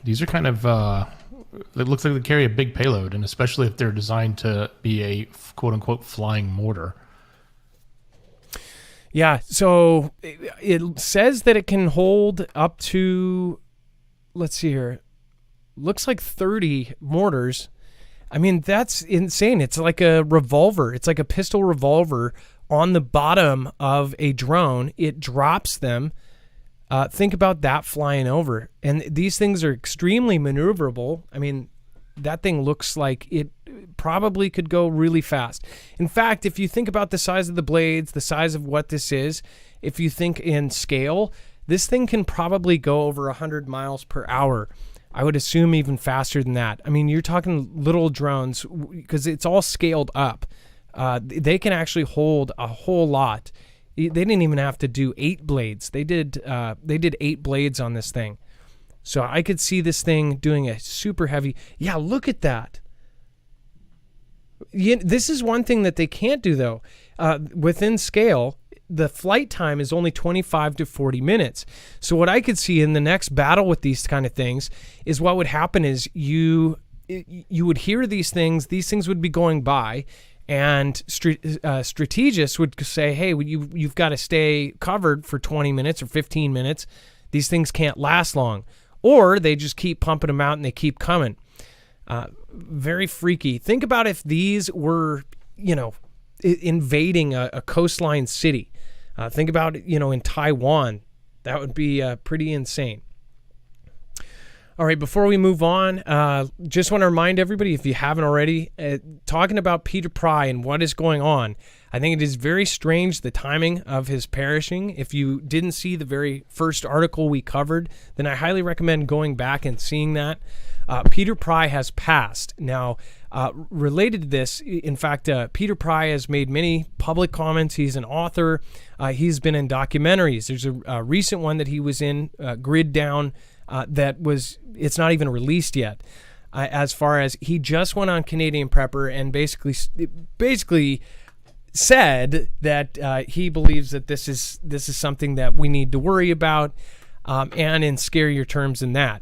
these are kind of. It looks like they carry a big payload, and especially if they're designed to be a quote unquote flying mortar. Yeah, so it says that it can hold up to, let's see here, looks like 30 mortars. I mean, that's insane. It's like a revolver. It's like a pistol revolver on the bottom of a drone. It drops them. Think about that flying over. And these things are extremely maneuverable. I mean, that thing looks like it probably could go really fast. In fact, if you think about the size of the blades, the size of what this is, if you think in scale, this thing can probably go over 100 miles per hour. I would assume even faster than that. I mean, you're talking little drones because it's all scaled up. They can actually hold a whole lot. They didn't even have to do 8 blades. They did 8 blades on this thing. So I could see this thing doing a super heavy. Yeah, look at that. This is one thing that they can't do though. Within scale, the flight time is only 25 to 40 minutes. So what I could see in the next battle with these kind of things is what would happen is you would hear these things would be going by, and strategists would say, hey, you've got to stay covered for 20 minutes or 15 minutes. These things can't last long. Or they just keep pumping them out and they keep coming. Very freaky. Think about if these were, invading a coastline city. Think about it, in Taiwan. That would be pretty insane. All right, before we move on, just want to remind everybody, if you haven't already, talking about Peter Pry and what is going on, I think it is very strange, the timing of his perishing. If you didn't see the very first article we covered, then I highly recommend going back and seeing that. Peter Pry has passed. Now, related to this, in fact, Peter Pry has made many public comments. He's an author. He's been in documentaries. There's a recent one that he was in, Grid Down, it's not even released yet. As far as he just went on Canadian Prepper and basically said that he believes that this is something that we need to worry about, and in scarier terms than that.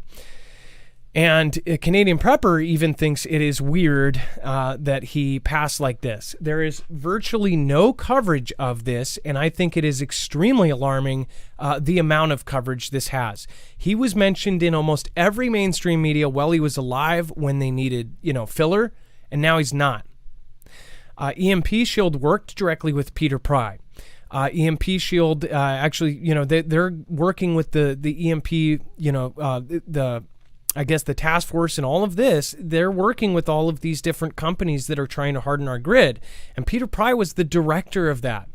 And Canadian Prepper even thinks it is weird that he passed like this. There is virtually no coverage of this, and I think it is extremely alarming the amount of coverage this has. He was mentioned in almost every mainstream media while he was alive when they needed, filler, and now he's not. EMP Shield worked directly with Peter Pry. EMP Shield actually, they're working with the EMP, the task force and all of this. They're working with all of these different companies that are trying to harden our grid. And Peter Pry was the director of that.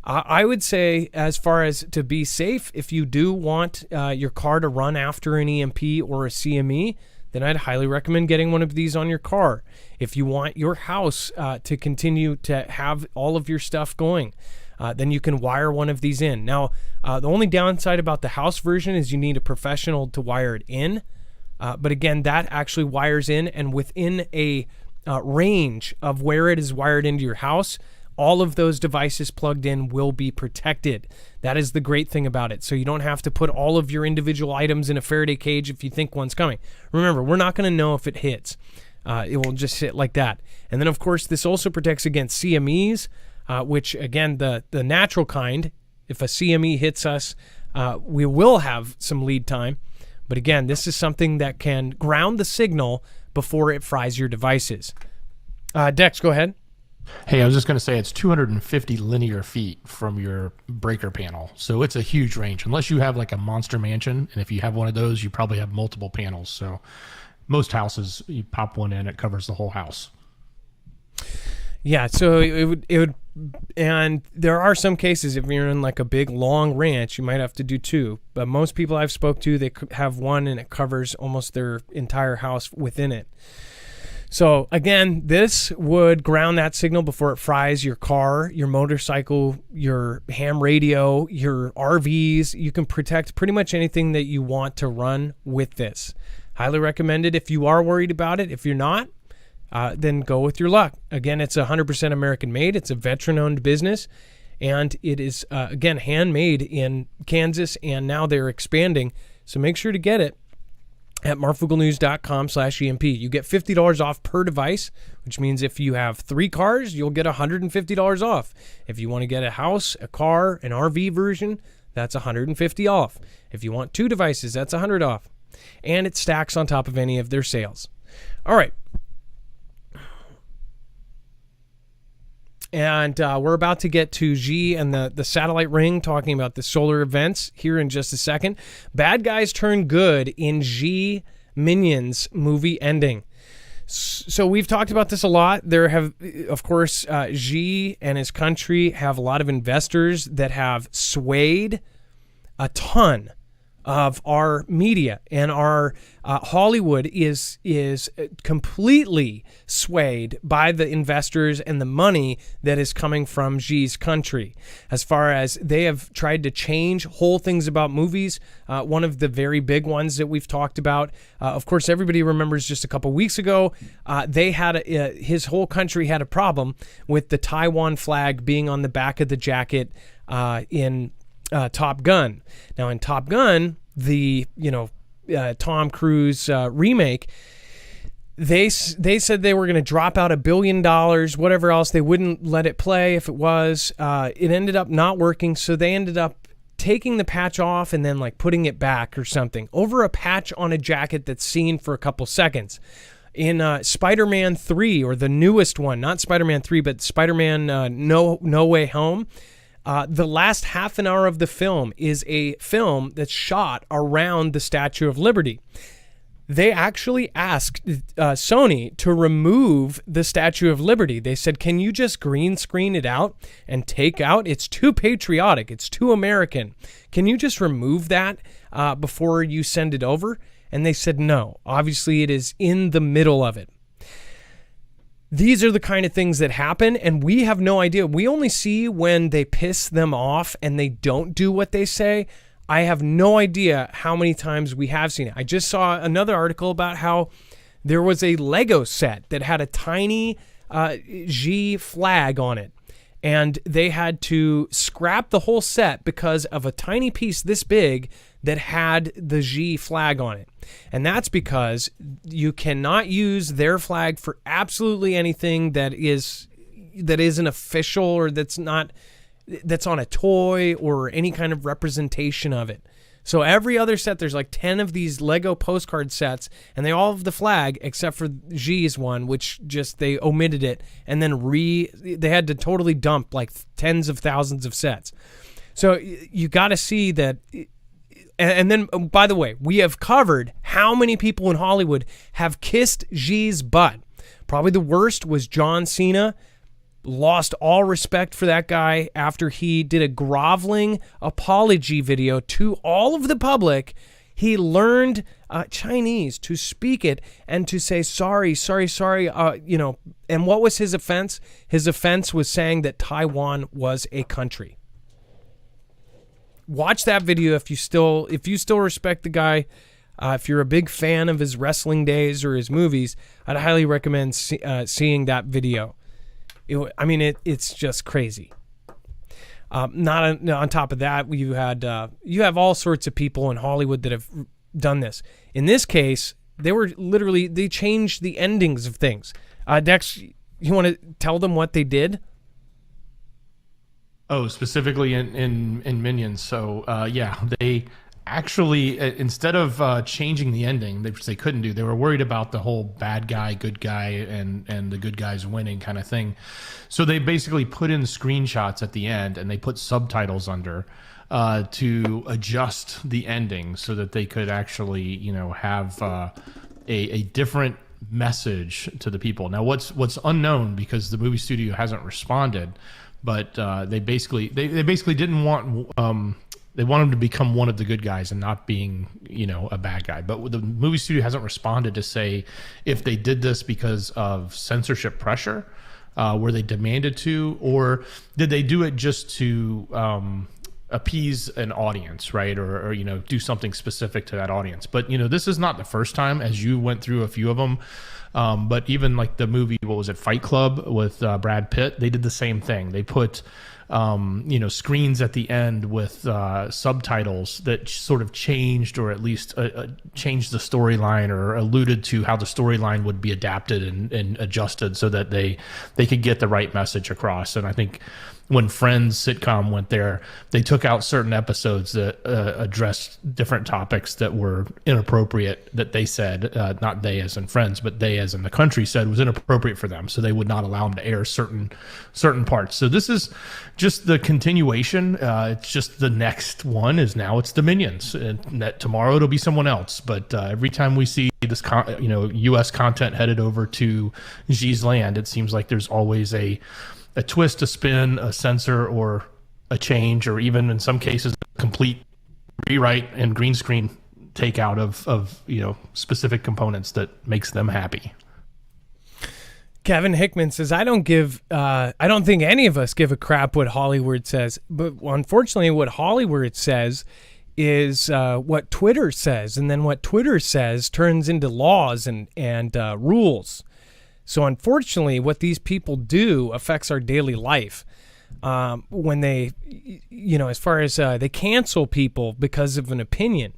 I would say, as far as to be safe, if you do want your car to run after an EMP or a CME, then I'd highly recommend getting one of these on your car. If you want your house to continue to have all of your stuff going, then you can wire one of these in. Now, the only downside about the house version is you need a professional to wire it in. But again, that actually wires in, and within a range of where it is wired into your house, all of those devices plugged in will be protected. That is the great thing about it. So you don't have to put all of your individual items in a Faraday cage if you think one's coming. Remember, we're not going to know if it hits. It will just sit like that. And then, of course, this also protects against CMEs, which, again, the natural kind. If a CME hits us, we will have some lead time. But again, this is something that can ground the signal before it fries your devices. Dex, go ahead. Hey, I was just going to say it's 250 linear feet from your breaker panel. So it's a huge range, unless you have like a monster mansion. And if you have one of those, you probably have multiple panels. So most houses, you pop one in, it covers the whole house. Yeah, so it would, and there are some cases if you're in like a big long ranch, you might have to do two. But most people I've spoke to, they have one and it covers almost their entire house within it. So again, this would ground that signal before it fries your car, your motorcycle, your ham radio, your RVs. You can protect pretty much anything that you want to run with this. Highly recommended if you are worried about it. If you're not, then go with your luck. Again, it's 100% American made. It's a veteran-owned business, and it is, again, handmade in Kansas, and now they're expanding. So make sure to get it at marfooglenews.com/EMP. You get $50 off per device, which means if you have 3 cars, you'll get $150 off. If you want to get a house, a car, an RV version, that's $150 off. If you want 2 devices, that's $100 off. And it stacks on top of any of their sales. All right. And we're about to get to Xi and the satellite ring, talking about the solar events here in just a second. Bad guys turn good in Xi Minions movie ending. So we've talked about this a lot. There have, of course, Xi and his country have a lot of investors that have swayed a ton of our media, and our Hollywood is completely swayed by the investors and the money that is coming from Xi's country. As far as they have tried to change whole things about movies, one of the very big ones that we've talked about, of course, everybody remembers just a couple weeks ago, they had his whole country had a problem with the Taiwan flag being on the back of the jacket in Top Gun. Now in Top Gun, the Tom Cruise remake, they said they were going to drop out $1 billion, whatever else. They wouldn't let it play if it was. It ended up not working, so they ended up taking the patch off and then like putting it back or something over a patch on a jacket that's seen for a couple seconds. In Spider-Man 3, or the newest one, not Spider-Man 3, but Spider-Man No Way Home, the last half an hour of the film is a film that's shot around the Statue of Liberty. They actually asked Sony to remove the Statue of Liberty. They said, can you just green screen it out and take out? It's too patriotic. It's too American. Can you just remove that before you send it over? And they said no. Obviously, it is in the middle of it. These are the kind of things that happen, and we have no idea. We only see when they piss them off and they don't do what they say. I have no idea how many times we have seen it. I just saw another article about how there was a Lego set that had a tiny Xi flag on it, and they had to scrap the whole set because of a tiny piece this big that had the Xi flag on it. And that's because you cannot use their flag for absolutely anything that isn't official, or that's on a toy or any kind of representation of it. So every other set, there's like 10 of these Lego postcard sets, and they all have the flag except for Xi's one, which just they omitted it, and then they had to totally dump like tens of thousands of sets. So you got to see that. And then, by the way, we have covered how many people in Hollywood have kissed Xi's butt. Probably the worst was John Cena. Lost all respect for that guy after he did a groveling apology video to all of the public. He learned Chinese to speak it and to say sorry. And what was his offense? His offense was saying that Taiwan was a country. Watch that video if you still respect the guy. If you're a big fan of his wrestling days or his movies, I'd highly recommend seeing that video. It's just crazy. Not on top of that, you have all sorts of people in Hollywood that have done this. In this case, they changed the endings of things. Dex, you want to tell them what they did? Oh, specifically in Minions. So they actually, instead of changing the ending, which they couldn't do, they were worried about the whole bad guy, good guy, and the good guys winning kind of thing. So they basically put in screenshots at the end, and they put subtitles under to adjust the ending so that they could actually, have a different message to the people. Now, what's unknown, because the movie studio hasn't responded, but they basically didn't want. They want him to become one of the good guys and not being, a bad guy. But the movie studio hasn't responded to say if they did this because of censorship pressure, where they demanded to, or did they do it just to appease an audience, right? Or do something specific to that audience. But, this is not the first time, as you went through a few of them. But even like the movie, what was it, Fight Club with Brad Pitt, they did the same thing. They put screens at the end with subtitles that sort of changed, or at least changed the storyline, or alluded to how the storyline would be adapted and adjusted so that they could get the right message across. And I think when Friends sitcom went there, they took out certain episodes that addressed different topics that were inappropriate, that they said, not they as in Friends, but they as in the country said was inappropriate for them. So they would not allow them to air certain parts. So this is just the continuation. It's just the next one is now it's the Minions. And that tomorrow it'll be someone else. But every time we see this, U.S. content headed over to Xi's land, it seems like there's always a twist, a spin, a censor, or a change, or even in some cases a complete rewrite and green screen takeout of specific components that makes them happy. Kevin Hickman says, I don't think any of us give a crap what Hollywood says, but unfortunately what Hollywood says is what Twitter says, and then what Twitter says turns into laws and rules. So unfortunately, what these people do affects our daily life. When they, as far as they cancel people because of an opinion.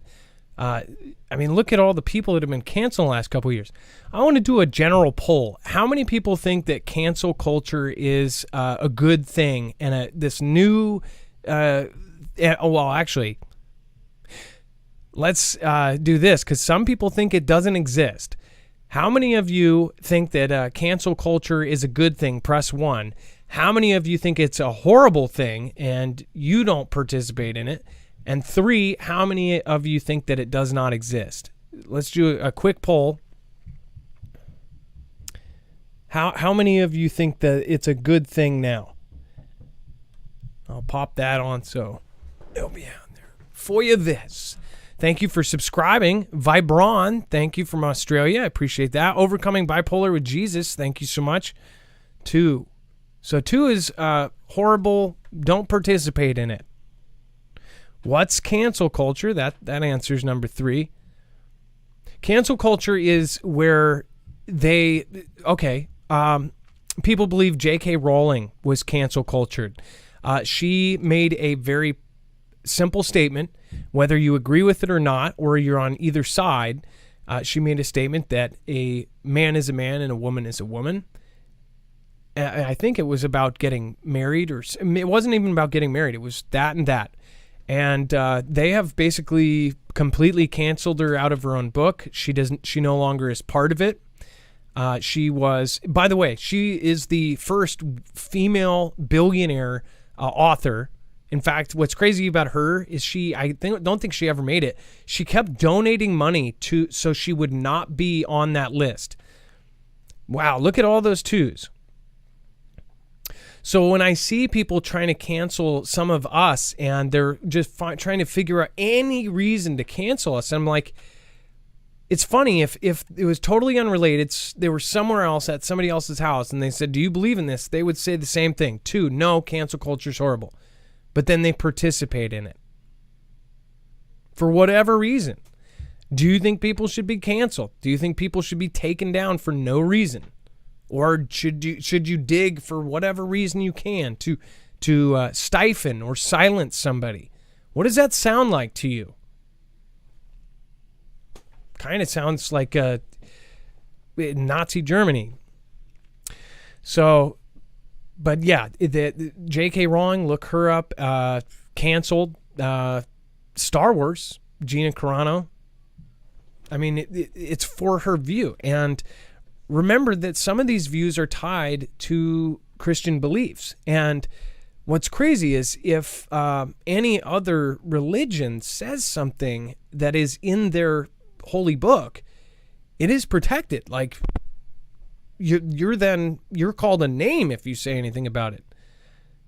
Look at all the people that have been canceled in the last couple of years. I want to do a general poll. How many people think that cancel culture is a good thing and this new? Actually, let's do this, because some people think it doesn't exist. How many of you think that cancel culture is a good thing? Press 1. How many of you think it's a horrible thing and you don't participate in it? And 3, how many of you think that it does not exist? Let's do a quick poll. How many of you think that it's a good thing now? I'll pop that on so it'll be out there for you. Thank you for subscribing. Vibron, thank you from Australia. I appreciate that. Overcoming Bipolar with Jesus, thank you so much. 2. So 2 is horrible. Don't participate in it. What's cancel culture? That answers number 3. Cancel culture is where people believe J.K. Rowling was cancel cultured. She made a very simple statement, whether you agree with it or not, or you're on either side. She made a statement that a man is a man and a woman is a woman. I think it was about getting married, or it wasn't even about getting married. It was that and that. And they have basically completely canceled her out of her own book. She no longer is part of it. She was, by the way, she is the first female billionaire author. In fact, what's crazy about her is don't think she ever made it. She kept donating money so she would not be on that list. Wow, look at all those 2s. So when I see people trying to cancel some of us and they're just trying to figure out any reason to cancel us, I'm like, it's funny if it was totally unrelated, they were somewhere else at somebody else's house and they said, do you believe in this? They would say the same thing. 2, no, cancel culture is horrible. But then they participate in it for whatever reason. Do you think people should be canceled? Do you think people should be taken down for no reason? Or should you dig for whatever reason you can to stifle or silence somebody? What does that sound like to you? Kind of sounds like Nazi Germany. So, but yeah, the J.K. Rowling, look her up, canceled. Star Wars, Gina Carano. I mean, it's for her view. And remember that some of these views are tied to Christian beliefs. And what's crazy is if any other religion says something that is in their holy book, it is protected. Like, you're called a name if you say anything about it.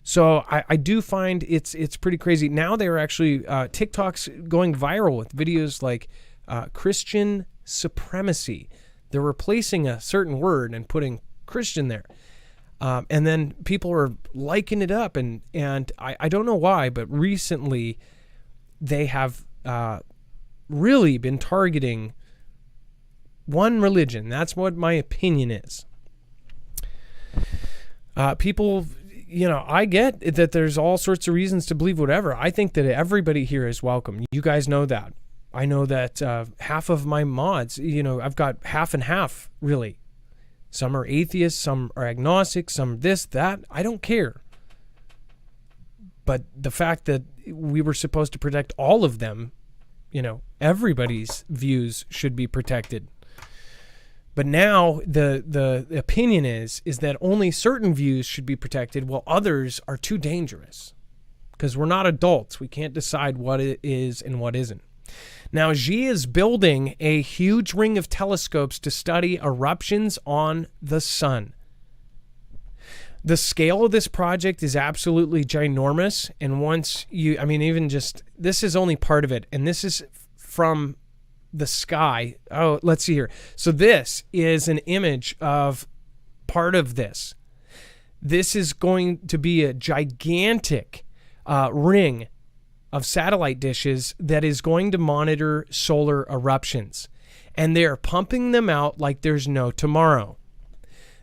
So I do find it's pretty crazy. Now they're actually TikTok's going viral with videos like Christian supremacy. They're replacing a certain word and putting Christian there. And then people are liking it up. And I don't know why, but recently they have really been targeting one religion. That's what my opinion is. People, I get that there's all sorts of reasons to believe whatever. I think that everybody here is welcome. You guys know that. I know that half of my mods, I've got half and half, really. Some are atheists, some are agnostic, some this, that. I don't care. But the fact that we were supposed to protect all of them, everybody's views should be protected. But now the opinion is that only certain views should be protected while others are too dangerous. Because we're not adults. We can't decide what it is and what isn't. Now, Xi is building a huge ring of telescopes to study eruptions on the sun. The scale of this project is absolutely ginormous. And once this is only part of it. And this is from the sky. Oh, let's see here. So this is an image of part of this. This is going to be a gigantic ring of satellite dishes that is going to monitor solar eruptions. And they're pumping them out like there's no tomorrow.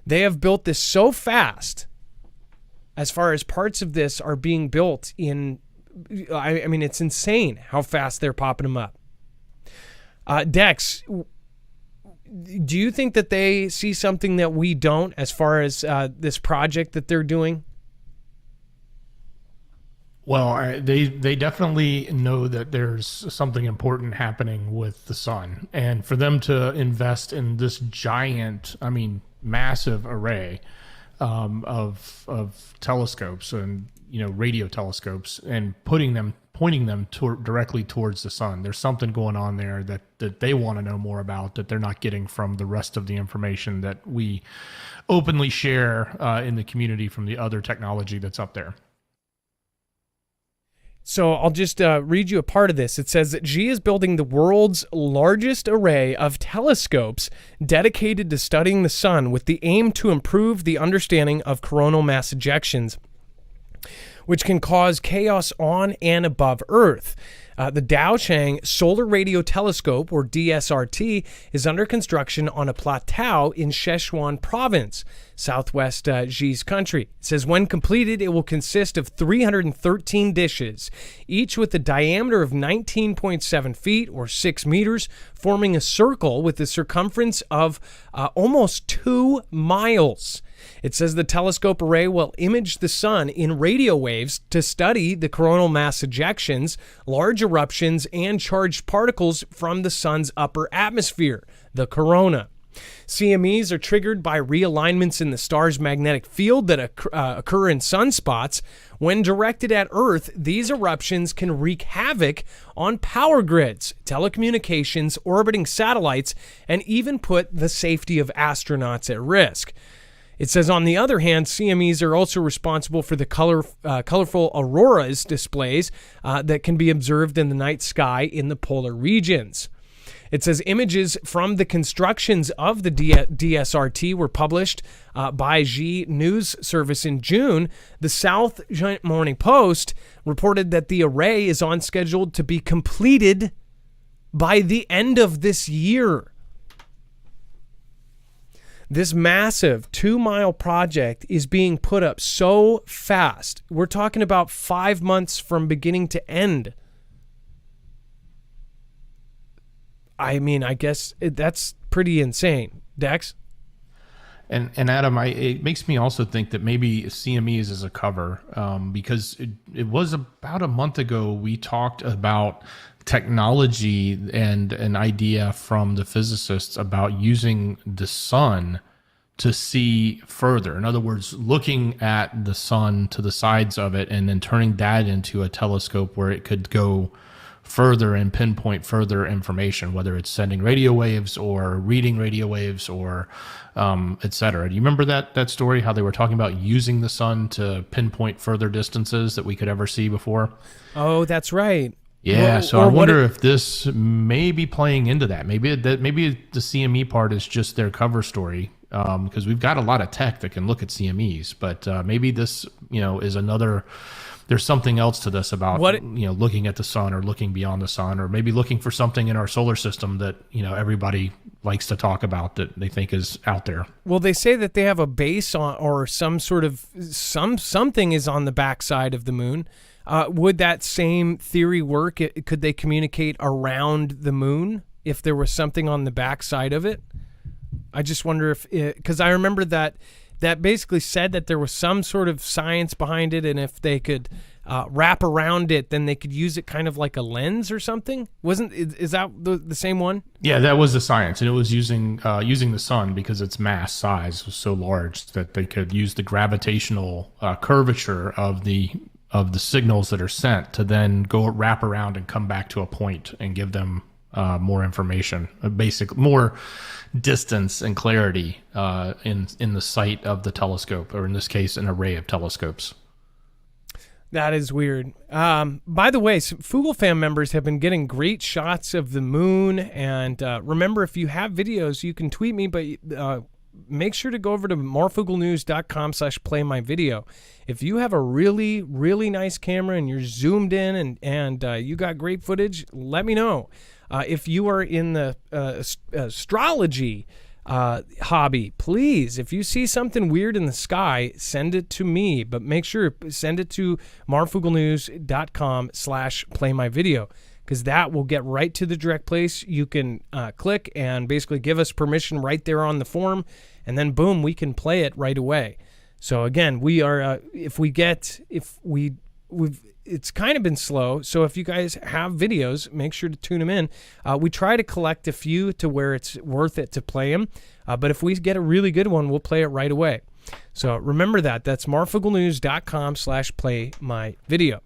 They have built this so fast, as far as parts of this are being built in, I mean, it's insane how fast they're popping them up. Dex, do you think that they see something that we don't as far as this project that they're doing? Well, they definitely know that there's something important happening with the sun. And for them to invest in this giant, massive array of telescopes and, radio telescopes and pointing them directly towards the sun, there's something going on there that they want to know more about that they're not getting from the rest of the information that we openly share in the community from the other technology that's up there. So I'll just read you a part of this. It says that Xi is building the world's largest array of telescopes dedicated to studying the sun with the aim to improve the understanding of coronal mass ejections, which can cause chaos on and above Earth. The Daochang Solar Radio Telescope, or DSRT, is under construction on a plateau in Sichuan Province, southwest Xi's country. It says when completed, it will consist of 313 dishes, each with a diameter of 19.7 feet or 6 meters, forming a circle with a circumference of almost 2 miles. It says the telescope array will image the sun in radio waves to study the coronal mass ejections, large eruptions, and charged particles from the sun's upper atmosphere, the corona. CMEs are triggered by realignments in the star's magnetic field that occur in sunspots. When directed at Earth, these eruptions can wreak havoc on power grids, telecommunications, orbiting satellites, and even put the safety of astronauts at risk. It says, on the other hand, CMEs are also responsible for the colorful auroras displays that can be observed in the night sky in the polar regions. It says images from the constructions of the DSRT were published by Xi News Service in June. The South Morning Post reported that the array is on schedule to be completed by the end of this year. This massive 2-mile project is being put up so fast. We're talking about 5 months from beginning to end. I mean, I guess that's pretty insane. Dex? And Adam, it makes me also think that maybe CMEs is a cover, because it was about a month ago we talked about technology and an idea from the physicists about using the sun to see further. In other words, looking at the sun to the sides of it and then turning that into a telescope where it could go further and pinpoint further information, whether it's sending radio waves or reading radio waves or et cetera. Do you remember that story, how they were talking about using the sun to pinpoint further distances that we could ever see before? Oh, that's right. Yeah, Well, so or I what wonder if this may be playing into that. Maybe the CME part is just their cover story, because we've got a lot of tech that can look at CMEs, but maybe this, is another. There's something else to this about looking at the sun or looking beyond the sun, or maybe looking for something in our solar system that everybody likes to talk about that they think is out there. Well, they say that they have a base on, or some sort of something is on the backside of the moon. Would that same theory work? Could they communicate around the moon if there was something on the backside of it? I just wonder if, because I remember that basically said that there was some sort of science behind it, and if they could wrap around it, then they could use it kind of like a lens or something. Is that the same one? Yeah, that was the science, and it was using the sun because its mass size was so large that they could use the gravitational curvature of the signals that are sent to then go wrap around and come back to a point and give them more information, more distance and clarity in the sight of the telescope, or in this case, an array of telescopes. That is weird. By the way, some Foogle fam members have been getting great shots of the moon. And remember, if you have videos, you can tweet me, but make sure to go over to marfooglenews.com/playmyvideo. If you have a really, really nice camera and you're zoomed in and you got great footage, let me know. If you are in the astrology hobby, please, if you see something weird in the sky, send it to me, but make sure send it to marfooglenews.com/playmyvideo, because that will get right to the direct place. You can click and basically give us permission right there on the form, and then boom, we can play it right away. So again, we are it's kind of been slow, so if you guys have videos, make sure to tune them in. We try to collect a few to where it's worth it to play them, but if we get a really good one, we'll play it right away. So remember that. That's marfooglenews.com/playmyvideo.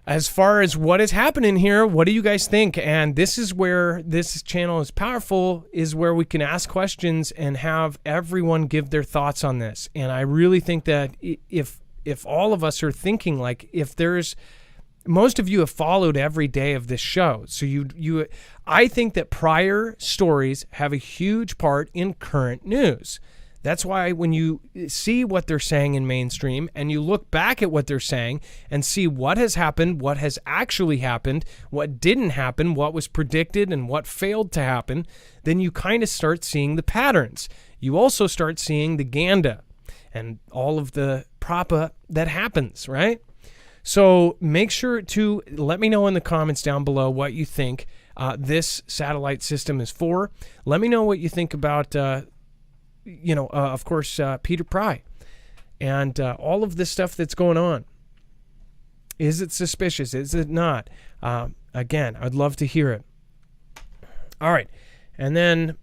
As far as what is happening here, what do you guys think? And this is where this channel is powerful, is where we can ask questions and have everyone give their thoughts on this. And I really think that if all of us are thinking, like, if there's, most of you have followed every day of this show. So I think that prior stories have a huge part in current news. That's why when you see what they're saying in mainstream and you look back at what they're saying and see what has happened, what has actually happened, what didn't happen, what was predicted and what failed to happen, then you kind of start seeing the patterns. You also start seeing the Ganda and all of the propa that happens, right? So make sure to let me know in the comments down below what you think this satellite system is for. Let me know what you think about, of course, Peter Pry and all of this stuff that's going on. Is it suspicious? Is it not? Again, I'd love to hear it. All right. And then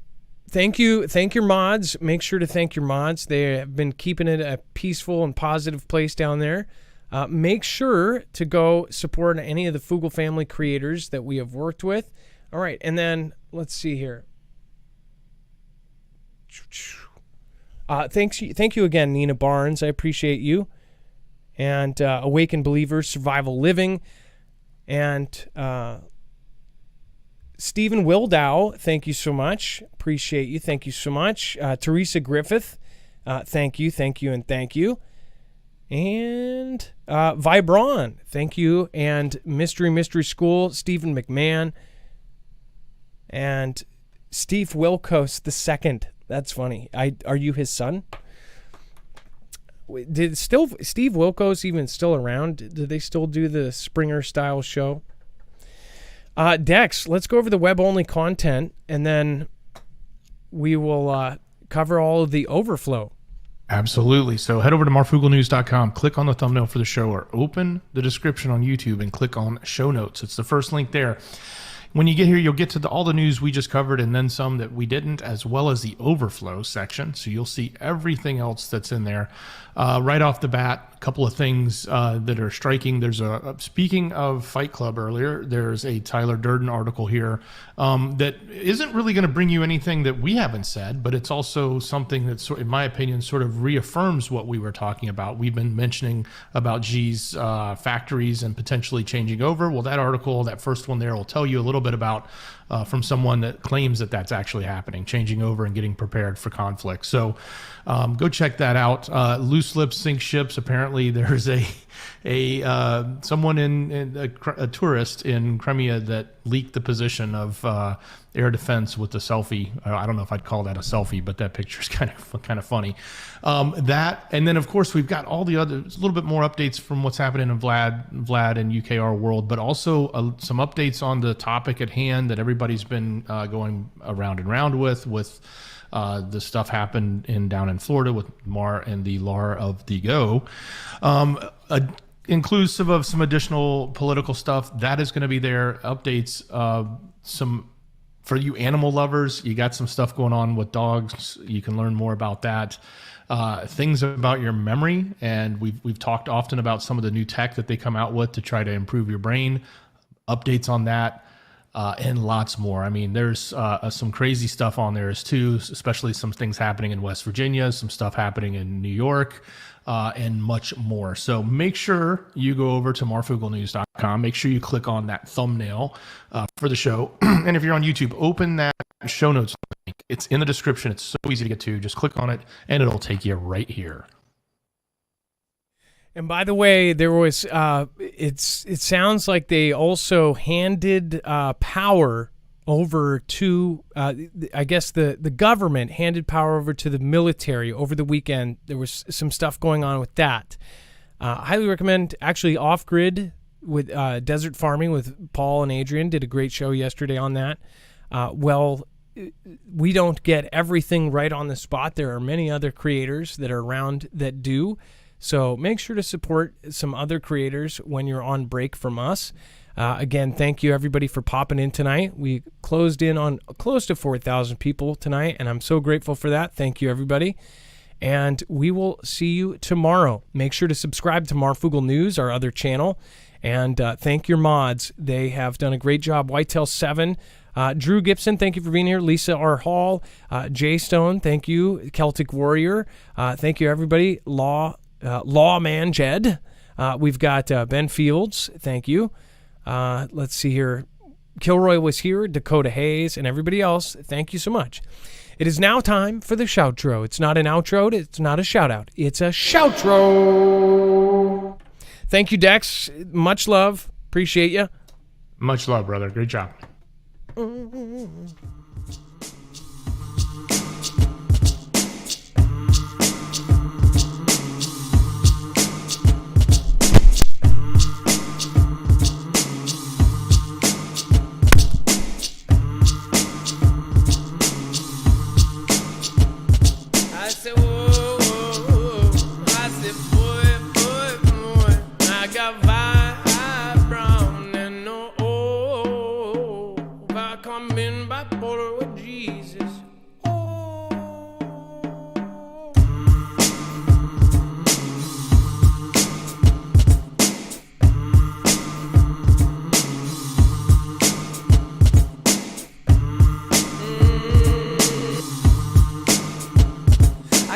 thank your mods. Make sure to thank your mods. They have been keeping it a peaceful and positive place down there. Make sure to go support any of the Foogle family creators that we have worked with. All right, and then let's see here. Thank you again, Nina Barnes. I appreciate you. And Awakened Believers, Survival Living, and Stephen Wildow, thank you so much. Appreciate you. Thank you so much. Teresa Griffith, thank you, and thank you. And Vibron, thank you. And Mystery School, Stephen McMahon. And Steve Wilkos II. That's funny. Are you his son? Steve Wilkos even still around? Do they still do the Springer style show? Dex, let's go over the web only content, and then we will cover all of the overflow. Absolutely. So head over to marfooglenews.com, click on the thumbnail for the show, or open the description on YouTube and click on show notes. It's the first link there. When you get here, you'll get to all the news we just covered and then some that we didn't, as well as the overflow section. So you'll see everything else that's in there. Right off the bat, a couple of things that are striking. There's speaking of Fight Club earlier, there's a Tyler Durden article here that isn't really going to bring you anything that we haven't said, but it's also something that, in my opinion, sort of reaffirms what we were talking about. We've been mentioning about G's factories and potentially changing over. Well, that article, that first one there, will tell you a little bit about from someone that claims that that's actually happening, changing over and getting prepared for conflict. So go check that out. Loose lips sink ships. Apparently there's someone a tourist in Crimea that leaked the position of air defense with the selfie. I don't know if I'd call that a selfie, but that picture is kind of funny. That, and then of course we've got all the other, a little bit more updates from what's happening in Vlad and UKR world, but also some updates on the topic at hand that everybody's been going around and round with the stuff happened down in Florida with Mar and the Lar of the Go. Inclusive of some additional political stuff that is going to be there. Updates, for you animal lovers, you got some stuff going on with dogs. You can learn more about that. Things about your memory, and we've talked often about some of the new tech that they come out with to try to improve your brain. Updates on that. And lots more. I mean, there's some crazy stuff on there too, especially some things happening in West Virginia, some stuff happening in New York, and much more. So make sure you go over to marfooglenews.com. Make sure you click on that thumbnail for the show. And if you're on YouTube, open that show notes link. It's in the description. It's so easy to get to. Just click on it, and it'll take you right here. And by the way, there was it sounds like they also handed power over to I guess the government handed power over to the military over the weekend. There was some stuff going on with that. Highly recommend, actually, Off Grid with desert farming with Paul and Adrian did a great show yesterday on that. Well, we don't get everything right on the spot. There are many other creators that are around that do. So make sure to support some other creators when you're on break from us. Again, thank you everybody for popping in tonight. We closed in on close to 4,000 people tonight, and I'm so grateful for that. Thank you everybody. And we will see you tomorrow. Make sure to subscribe to Marfoogle News, our other channel. And thank your mods. They have done a great job. Whitetail 7. Drew Gibson, thank you for being here. Lisa R. Hall. Jay Stone, thank you. Celtic Warrior. Thank you everybody. Lawman Jed. We've got Ben Fields. Thank you. Let's see here. Kilroy was here. Dakota Hayes and everybody else. Thank you so much. It is now time for the shoutro. It's not an outro. It's not a shout out. It's a shoutro. Thank you, Dex. Much love. Appreciate you. Much love, brother. Great job.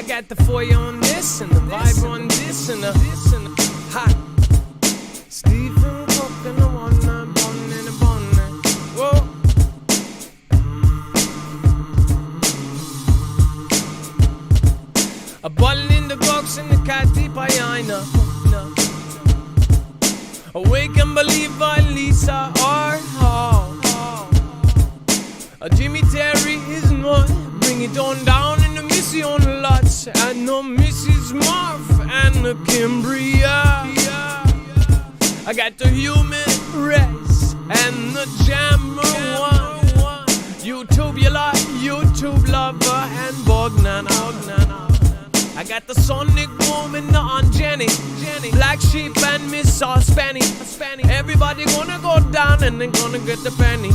Got the foyer on this and the vibe on this and the hot Stephen Cook and the one and a bun. Whoa. A bottle in the box and the cat deep I know. Awake and believe by Lisa R. Hall. Jimmy Terry is not. Bring it on down in the Missy on the lots. And the Mrs. Marf and the Cambria. I got the human race and the jammer one. YouTube, you like YouTube lover and Bognana. I got the Sonic Woman, the Aunt Jenny, Black Sheep and Miss Spanny. Everybody gonna go down and they gonna get the penny.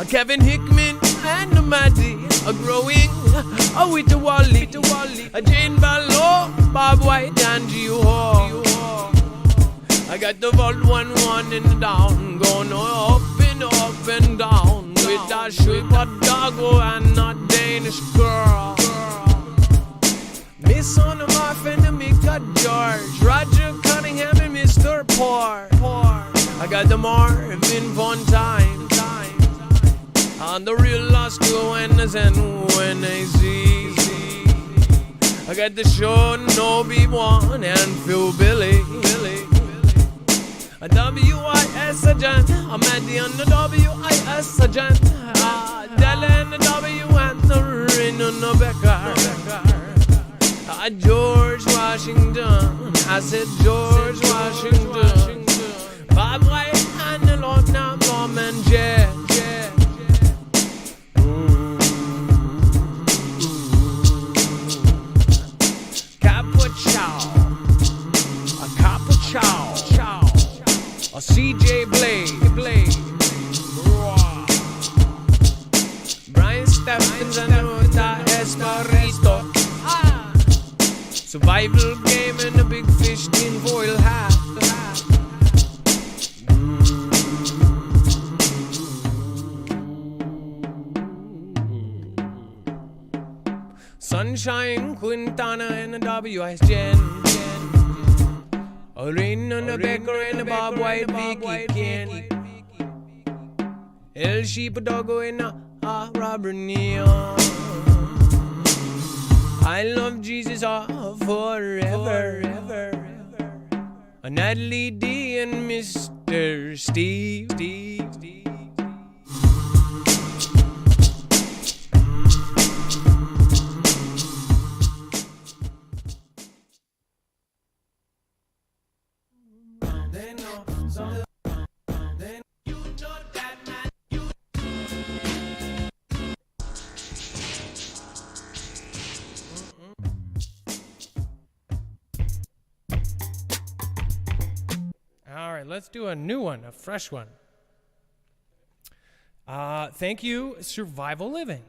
Kevin Hickman and the Maddie are growing with the Wally. Jane Ballo, Bob White and Gio Hall. I got the Vault 1-1 in the down, going up and down with that Shripper Doggo and that Danish girl. Miss on the Marf and the Mika George, Roger Cunningham and Mr. Poor. I got the Marvin Von Time. On the real Lost Joannas and when they see. I got the show No B1 and Phil Billy. A WIS agent, I'm at the on the WIS agent. Della and the W and the Rin and the Becker. George Washington, I said George Washington. Bob White and the Lord now, Mom and Jet. A CJ Blade. Brian Stephens and Ruta Esparito. Survival game and a big fish tin foil hat. Sunshine, Quintana and the WIS Jen. Rain on the Becker and the Bob White Vicky Ken. El Sheep Doggo and Robert Neal. I love Jesus forever. Natalie D and Mr. Steve. All right, let's do a new one, a fresh one. Thank you, Survival Living.